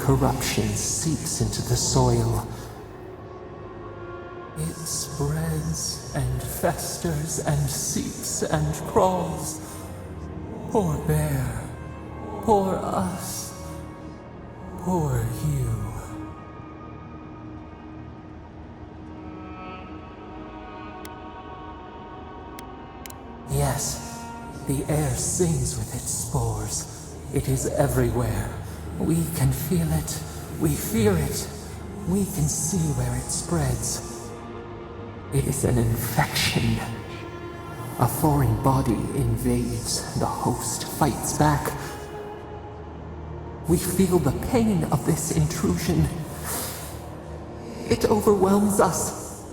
corruption seeps into the soil. It spreads and festers and seeps and crawls. Poor bear, poor us, poor you. Yes, the air sings with its spores. It is everywhere. We can feel it. We fear it. We can see where it spreads. It is an infection. A foreign body invades. The host fights back. We feel the pain of this intrusion. It overwhelms us.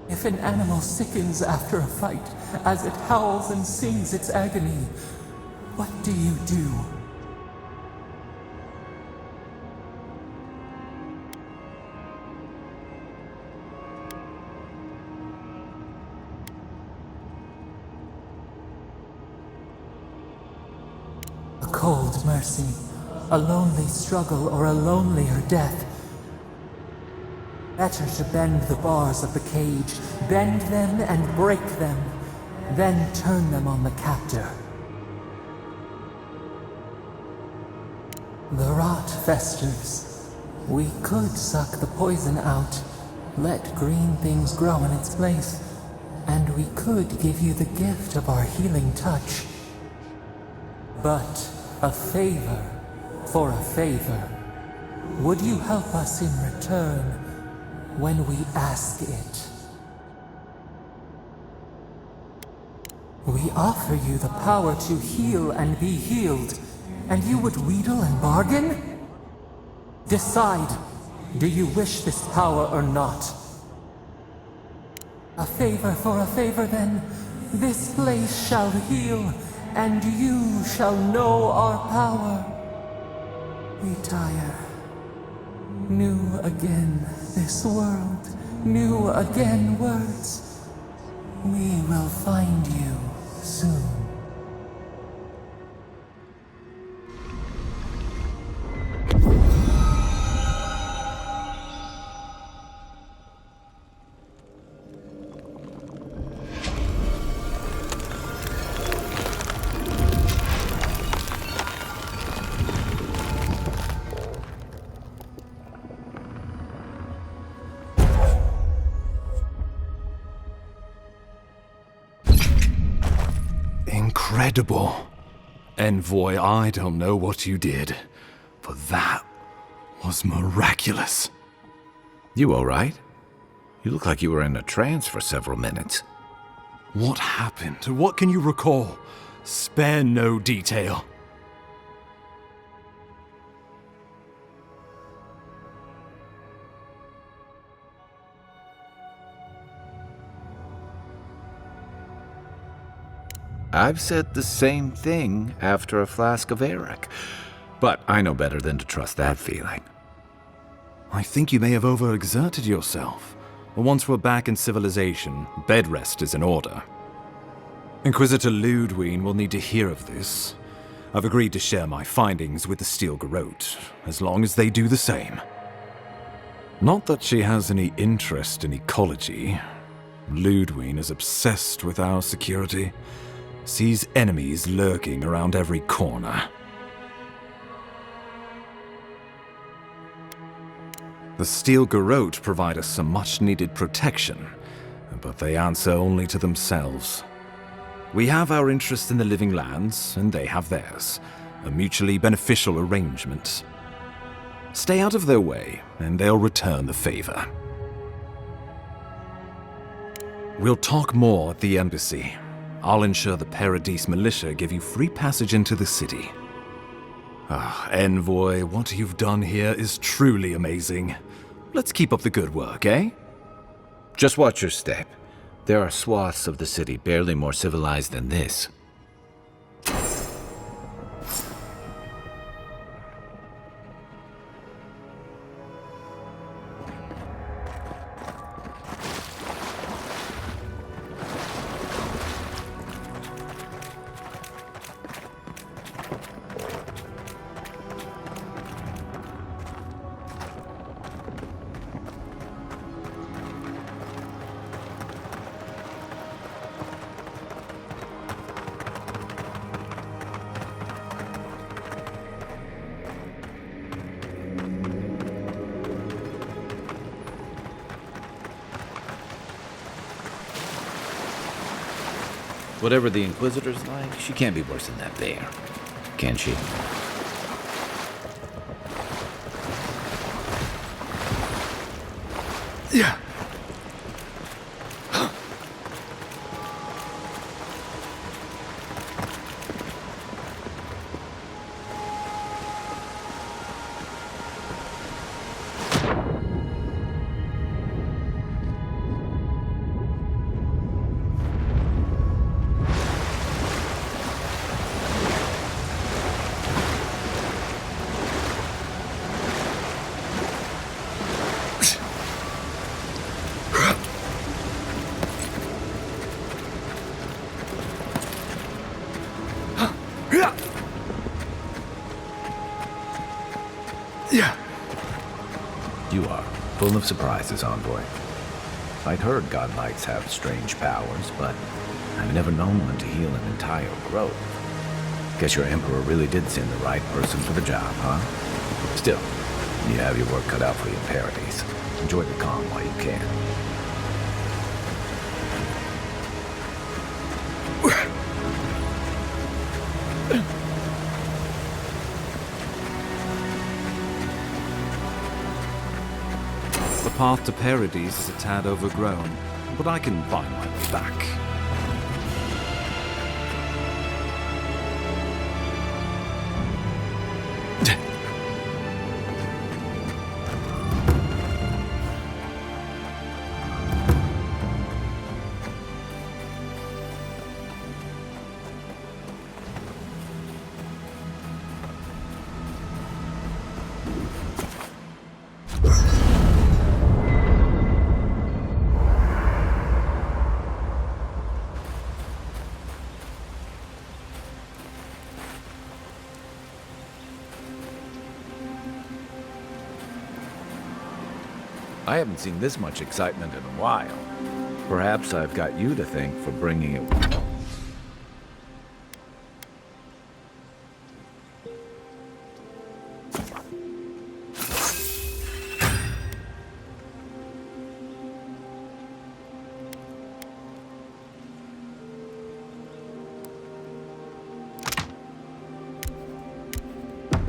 If an animal sickens after a fight, as it howls and sings its agony, what do you do? A cold mercy, a lonely struggle, or a lonelier death. Better to bend the bars of the cage, bend them and break them, then turn them on the captor. The rot festers. We could suck the poison out, let green things grow in its place, and we could give you the gift of our healing touch. But a favor for a favor. Would you help us in return when we ask it? We offer you the power to heal and be healed, and you would wheedle and bargain? Decide, do you wish this power or not? A favor for a favor then. This place shall heal, and you shall know our power. Retire. New again this world, new again words. We will find you soon. Incredible. Envoy, I don't know what you did, but that was miraculous. You all right? You look like you were in a trance for several minutes. What happened? What can you recall? Spare no detail. I've said the same thing after a flask of Eric, but I know better than to trust that feeling. I think you may have overexerted yourself. Once we're back in civilization, bed rest is in order. Inquisitor Ludwig will need to hear of this. I've agreed to share my findings with the Steel Garrote, as long as they do the same. Not that she has any interest in ecology. Ludwig is obsessed with our security. Sees enemies lurking around every corner. The Steel Garrote provide us some much-needed protection, but they answer only to themselves. We have our interest in the living lands, and they have theirs. A mutually beneficial arrangement. Stay out of their way, and they'll return the favor. We'll talk more at the embassy. I'll ensure the Paradise militia give you free passage into the city. Envoy, what you've done here is truly amazing. Let's keep up the good work, eh? Just watch your step. There are swaths of the city barely more civilized than this. Whatever the Inquisitor's like, she can't be worse than that bear. Can she? Yeah. You are full of surprises, Envoy. I'd heard God Knights have strange powers, but I've never known one to heal an entire grove. Guess your Emperor really did send the right person for the job, huh? Still, you have your work cut out for you in Paradise. Enjoy the calm while you can. The path to Paradise is a tad overgrown, but I can find my way back. I haven't seen this much excitement in a while. Perhaps I've got you to thank for bringing it.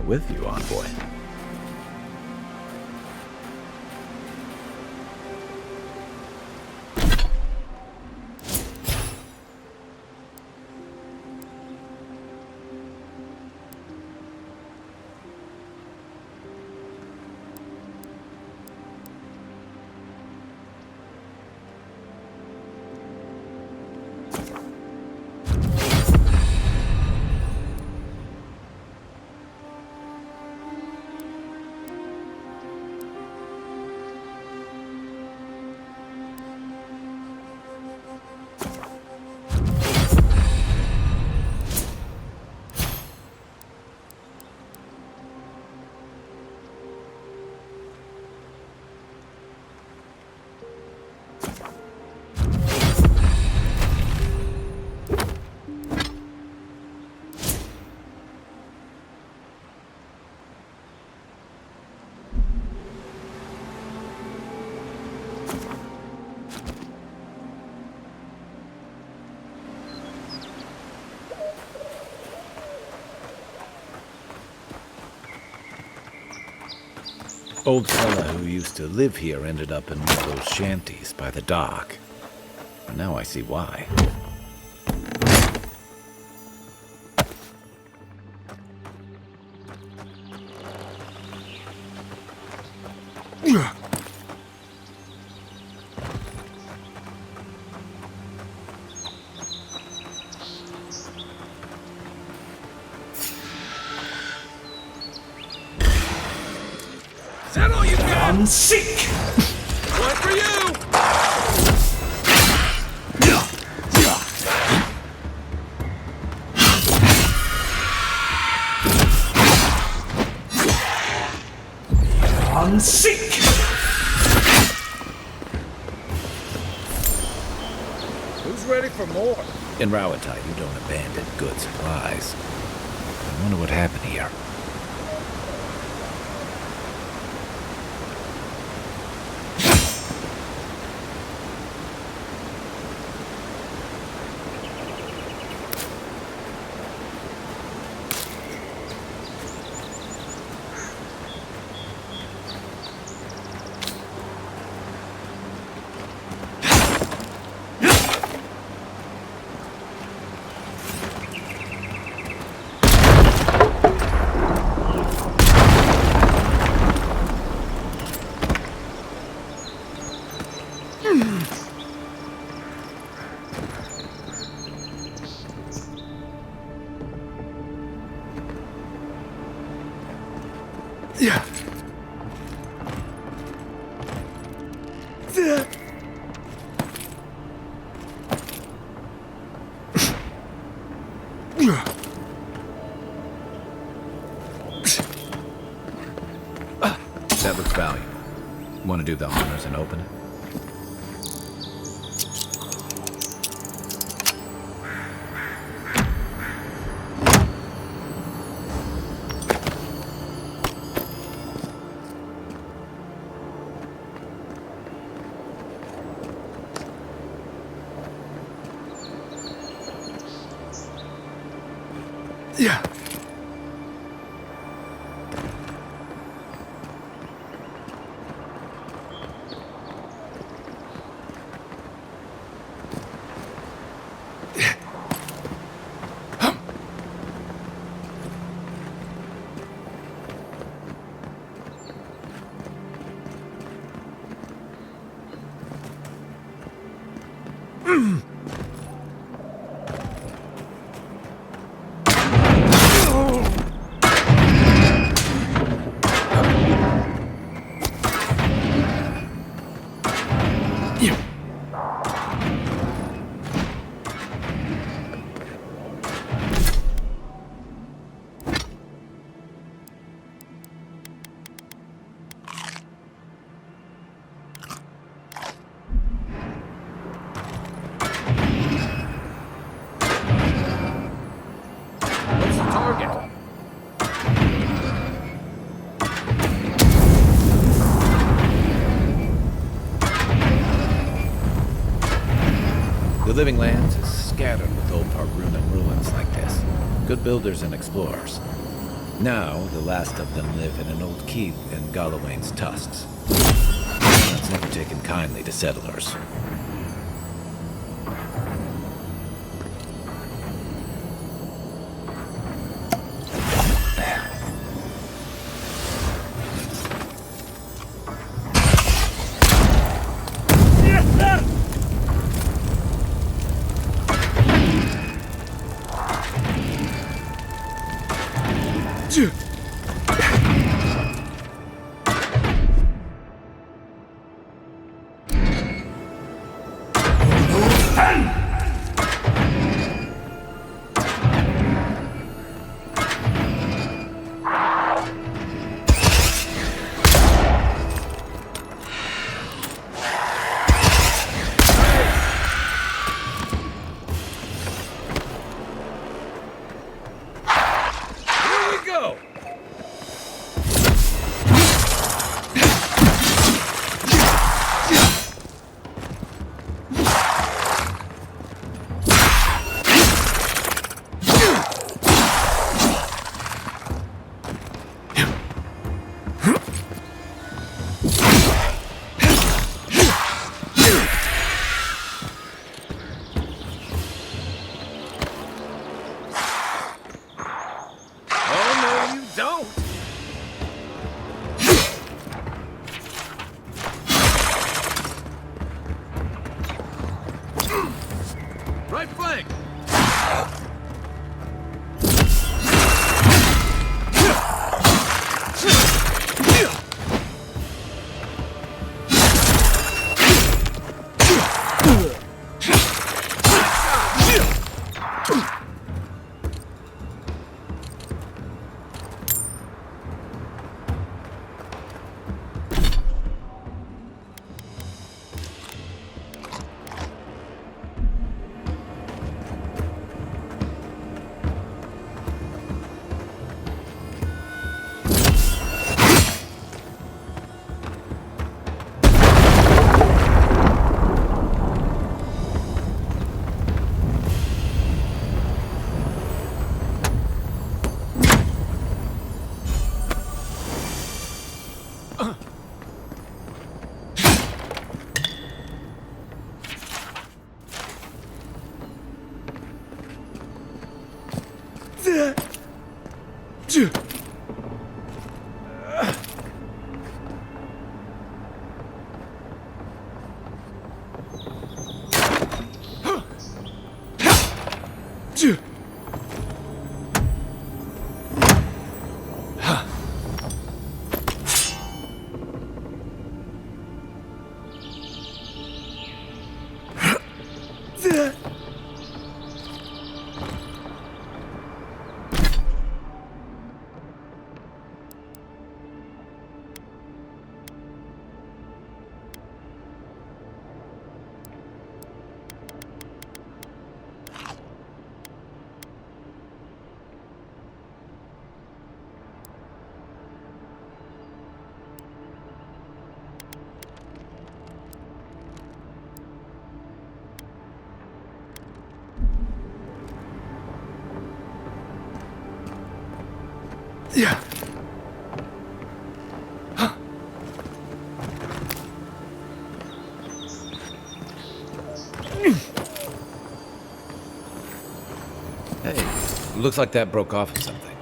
With you, Envoy. Old fella who used to live here ended up in one of those shanties by the dock. Now I see why. Sick! One for you! I'm sick! Who's ready for more? In Rawatai, you don't abandon good supplies. I wonder what happened here. That looks valuable. Want to do the honors and open it? Yeah. What's the target? The Living Lands is scattered with old Pargrunan ruins like this. Good builders and explorers. Now, the last of them live in an old keep in Galawain's tusks. That's never taken kindly to settlers. Right flank! Yeah. Hey, looks like that broke off of something.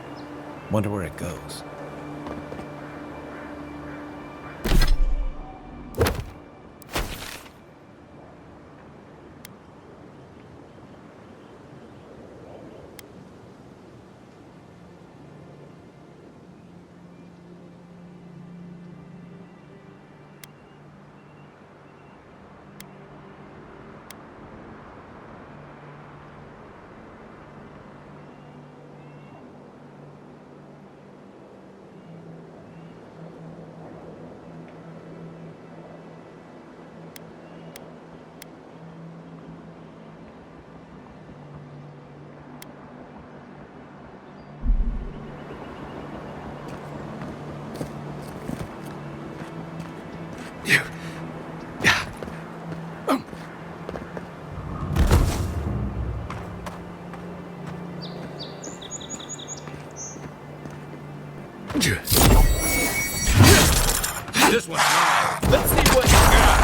Wonder where it goes. This one's mine. Let's see what you got.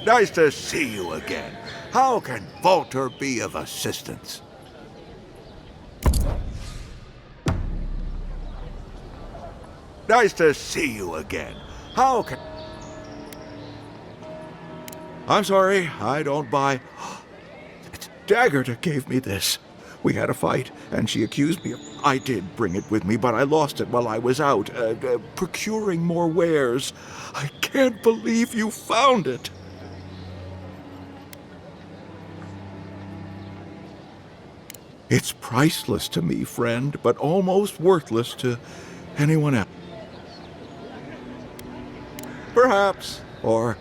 Nice to see you again. How can Walter be of assistance? Nice to see you again. How can... I'm sorry, I don't buy... It's Daggerta gave me this. We had a fight, and she accused me of... I did bring it with me, but I lost it while I was out, procuring more wares. I can't believe you found it. It's priceless to me, friend, but almost worthless to anyone else. Perhaps, or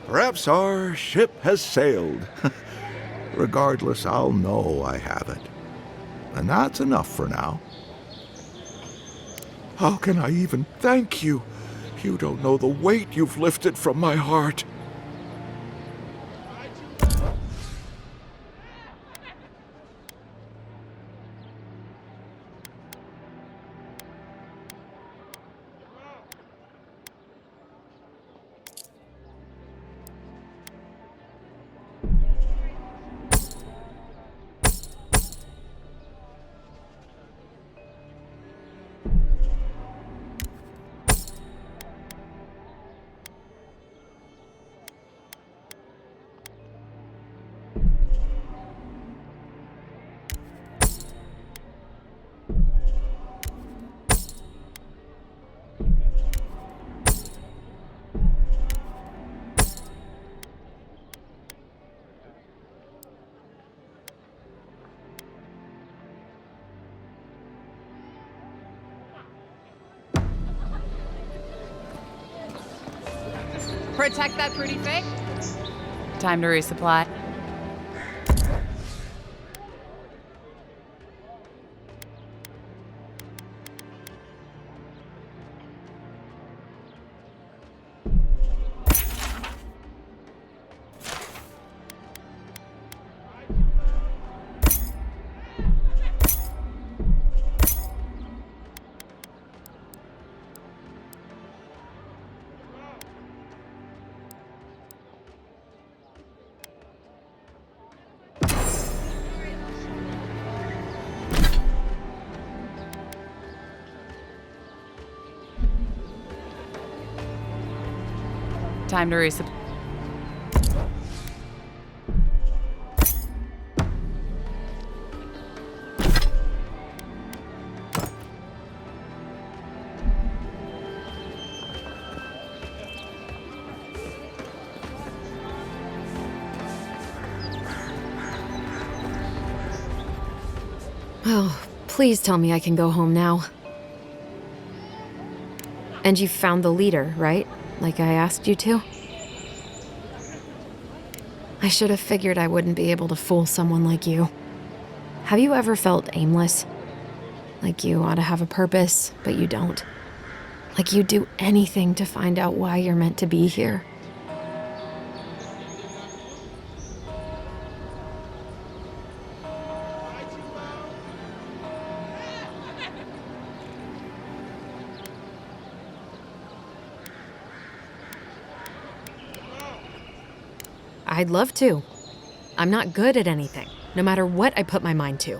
perhaps our ship has sailed. Regardless, I'll know I have it. And that's enough for now. How can I even thank you? You don't know the weight you've lifted from my heart. Protect that pretty face. Time to resupply. Time to resupply. Oh, please tell me I can go home now. And you found the leader, right? Like I asked you to? I should have figured I wouldn't be able to fool someone like you. Have you ever felt aimless? Like you ought to have a purpose, but you don't? Like you'd do anything to find out why you're meant to be here? I'd love to. I'm not good at anything, no matter what I put my mind to.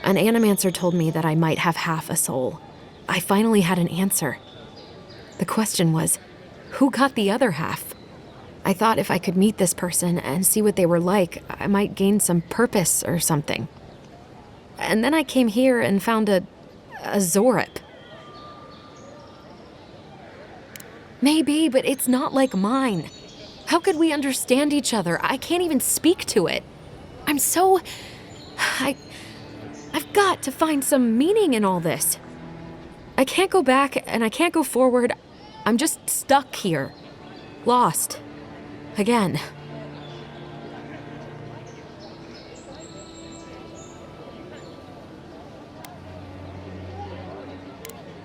An animancer told me that I might have half a soul. I finally had an answer. The question was, who got the other half? I thought if I could meet this person and see what they were like, I might gain some purpose or something. And then I came here and found a Zorip. Maybe, but it's not like mine. How could we understand each other? I can't even speak to it. I've got to find some meaning in all this. I can't go back and I can't go forward. I'm just stuck here. Lost. Again.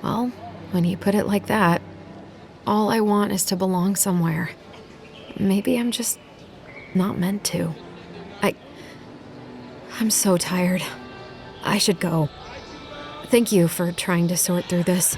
Well, when you put it like that, all I want is to belong somewhere. Maybe I'm just not meant to. I'm so tired. I should go. Thank you for trying to sort through this.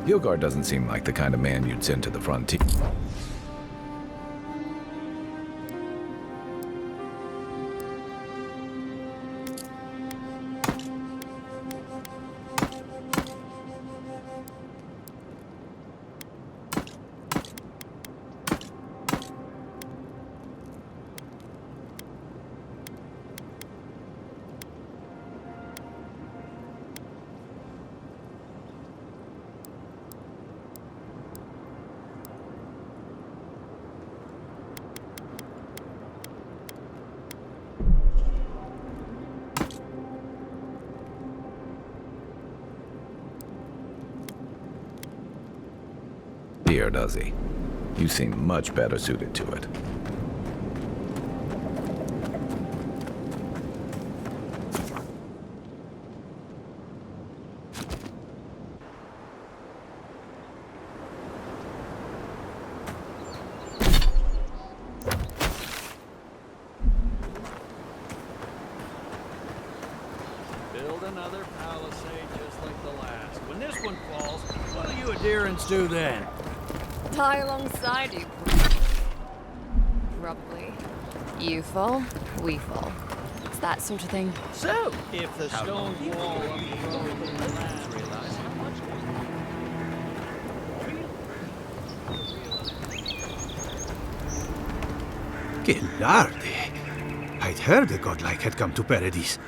Hilgard doesn't seem like the kind of man you'd send to the frontier. Here, does he? You seem much better suited to it. Build another palisade just like the last. When this one falls, what do you adherents do then? Die alongside you. Probably. You fall, we fall. It's that sort of thing. So, if the stone wall of the road in the land realize how much Gelarde! I'd heard a godlike had come to Paradise.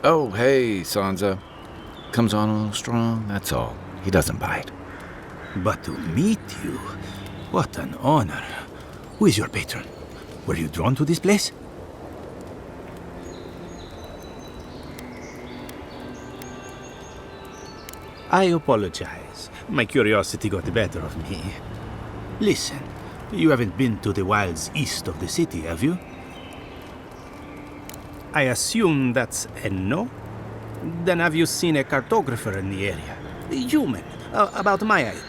Oh, hey, Sansa. Comes on a little strong, that's all. He doesn't bite. But to meet you, what an honor. Who is your patron? Were you drawn to this place? I apologize. My curiosity got the better of me. Listen, you haven't been to the wilds east of the city, have you? I assume that's a no? Then have you seen a cartographer in the area? A human, about my height.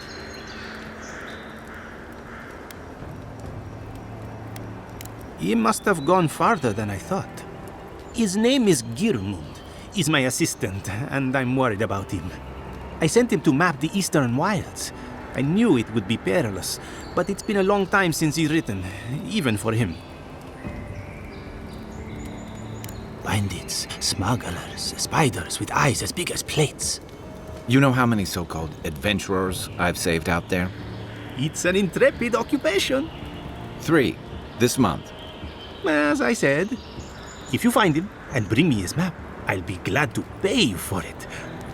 He must have gone farther than I thought. His name is Girmund. He's my assistant, and I'm worried about him. I sent him to map the eastern wilds. I knew it would be perilous, but it's been a long time since he's written, even for him. Bandits, smugglers, spiders with eyes as big as plates. You know how many so-called adventurers I've saved out there? It's an intrepid occupation. 3, this month. As I said, if you find him and bring me his map, I'll be glad to pay you for it.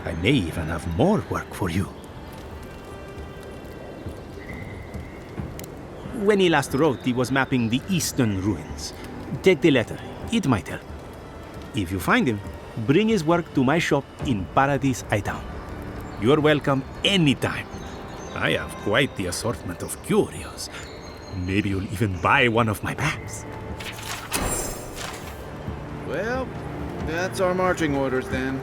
I may even have more work for you. When he last wrote, he was mapping the eastern ruins. Take the letter. It might help. If you find him, bring his work to my shop in Paradise Town. You're welcome anytime. I have quite the assortment of curios. Maybe you'll even buy one of my maps. Well, that's our marching orders then.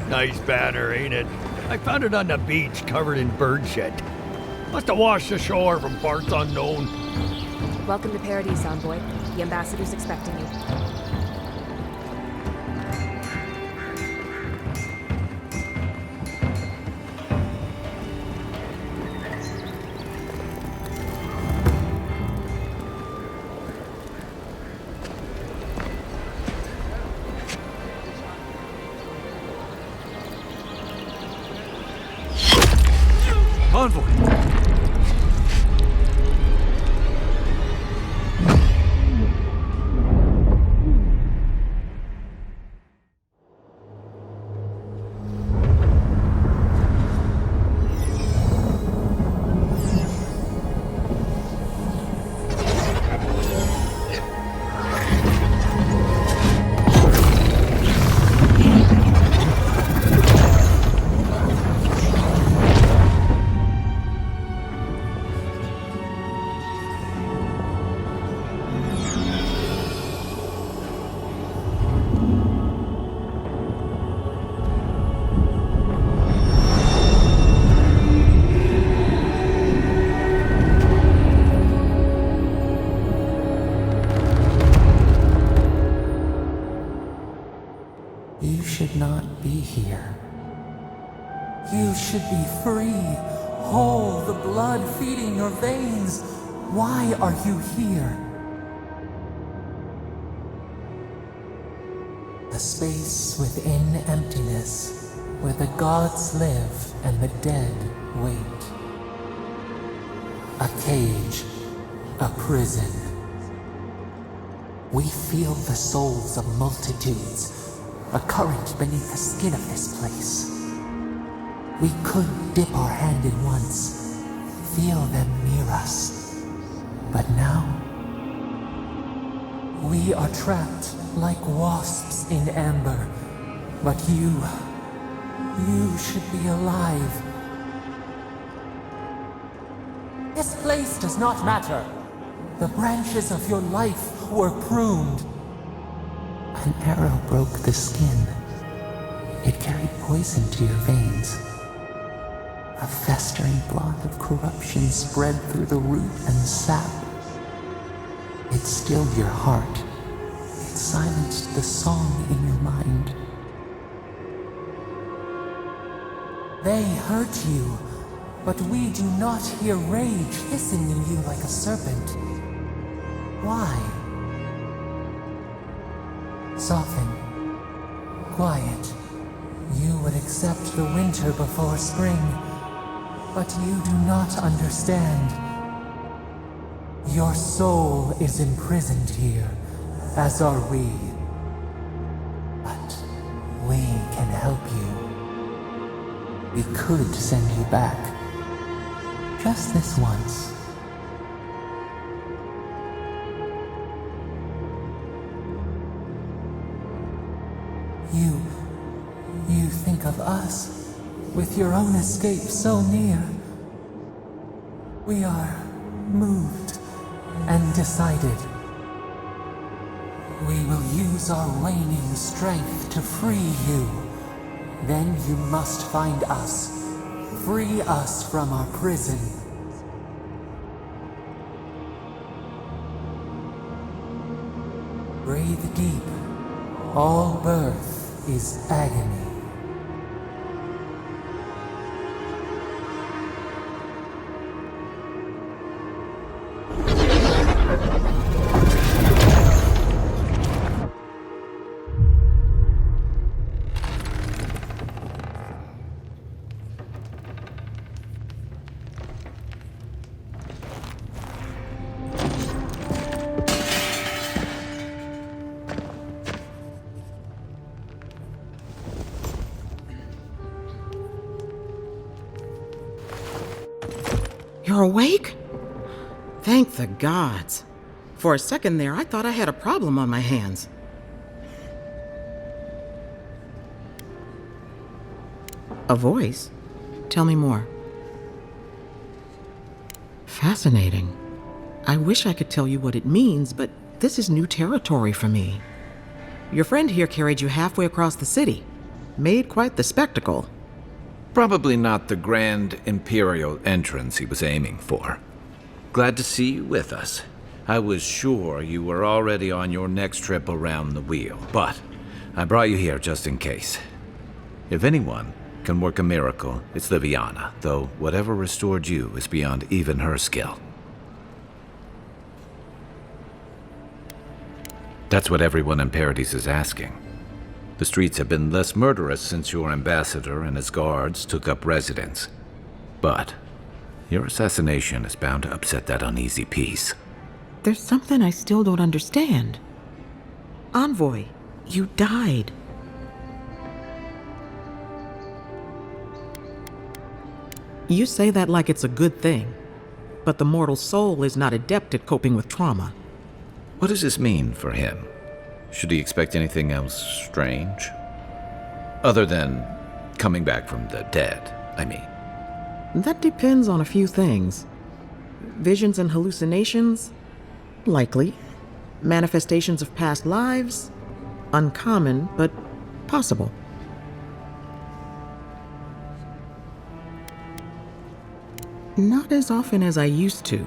Nice banner, ain't it? I found it on the beach, covered in bird shit. Must have washed ashore from parts unknown. Welcome to Paradise, Envoy. The ambassador's expecting you. Envoy! should not be here. You should be free, whole, the blood feeding your veins. Why are you here? A space within emptiness, where the gods live and the dead wait. A cage, a prison. We feel the souls of multitudes, a current beneath the skin of this place. We could dip our hand in once, feel them near us. But now, we are trapped like wasps in amber. But you should be alive. This place does not matter. The branches of your life were pruned. An arrow broke the skin. It carried poison to your veins. A festering blot of corruption spread through the root and sap. It stilled your heart. It silenced the song in your mind. They hurt you, but we do not hear rage hissing in you like a serpent. Why? Soften. Quiet. You would accept the winter before spring, but you do not understand. Your soul is imprisoned here, as are we. But we can help you. We could send you back. Just this once. You think of us, with your own escape so near. We are moved and decided. We will use our waning strength to free you. Then you must find us. Free us from our prison. Breathe deep. All birth is agony. You're awake? Thank the gods. For a second there, I thought I had a problem on my hands. A voice? Tell me more. Fascinating. I wish I could tell you what it means, but this is new territory for me. Your friend here carried you halfway across the city. Made quite the spectacle. Probably not the grand imperial entrance he was aiming for. Glad to see you with us. I was sure you were already on your next trip around the wheel, but I brought you here just in case. If anyone can work a miracle, it's Liviana, though whatever restored you is beyond even her skill. That's what everyone in Paradise is asking. The streets have been less murderous since your ambassador and his guards took up residence. But your assassination is bound to upset that uneasy peace. There's something I still don't understand. Envoy, you died. You say that like it's a good thing, but the mortal soul is not adept at coping with trauma. What does this mean for him? Should he expect anything else strange? Other than coming back from the dead, I mean. That depends on a few things. Visions and hallucinations? Likely. Manifestations of past lives? Uncommon, but possible. Not as often as I used to.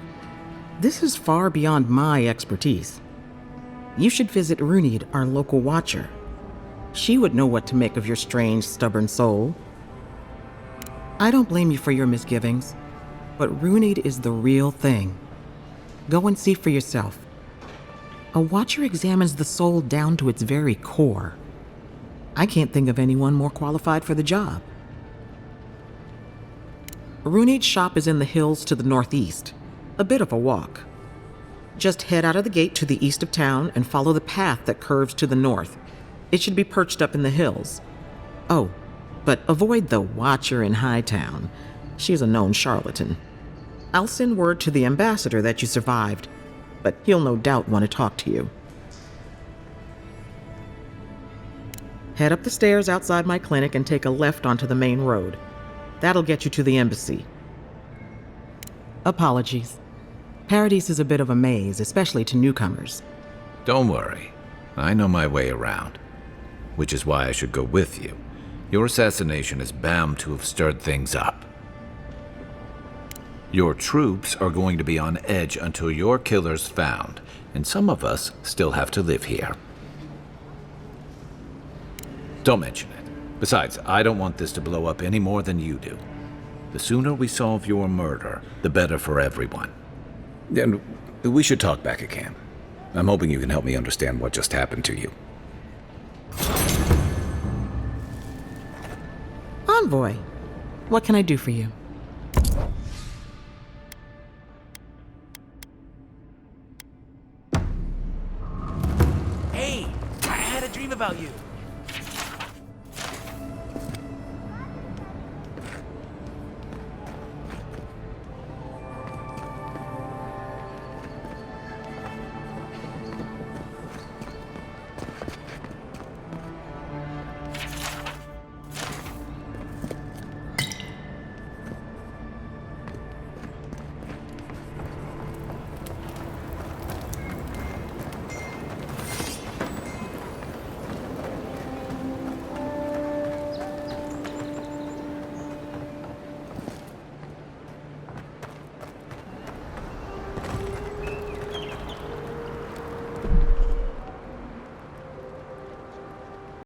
This is far beyond my expertise. You should visit Runid, our local watcher. She would know what to make of your strange, stubborn soul. I don't blame you for your misgivings, but Runeed is the real thing. Go and see for yourself. A Watcher examines the soul down to its very core. I can't think of anyone more qualified for the job. Runeed's shop is in the hills to the northeast. A bit of a walk. Just head out of the gate to the east of town and follow the path that curves to the north. It should be perched up in the hills. Oh, but avoid the Watcher in Hightown. She's a known charlatan. I'll send word to the ambassador that you survived, but he'll no doubt want to talk to you. Head up the stairs outside my clinic and take a left onto the main road. That'll get you to the embassy. Apologies. Paradise is a bit of a maze, especially to newcomers. Don't worry. I know my way around. Which is why I should go with you. Your assassination is bound to have stirred things up. Your troops are going to be on edge until your killer's found, and some of us still have to live here. Don't mention it. Besides, I don't want this to blow up any more than you do. The sooner we solve your murder, the better for everyone. And we should talk back at camp. I'm hoping you can help me understand what just happened to you. Envoy, what can I do for you? Hey, I had a dream about you.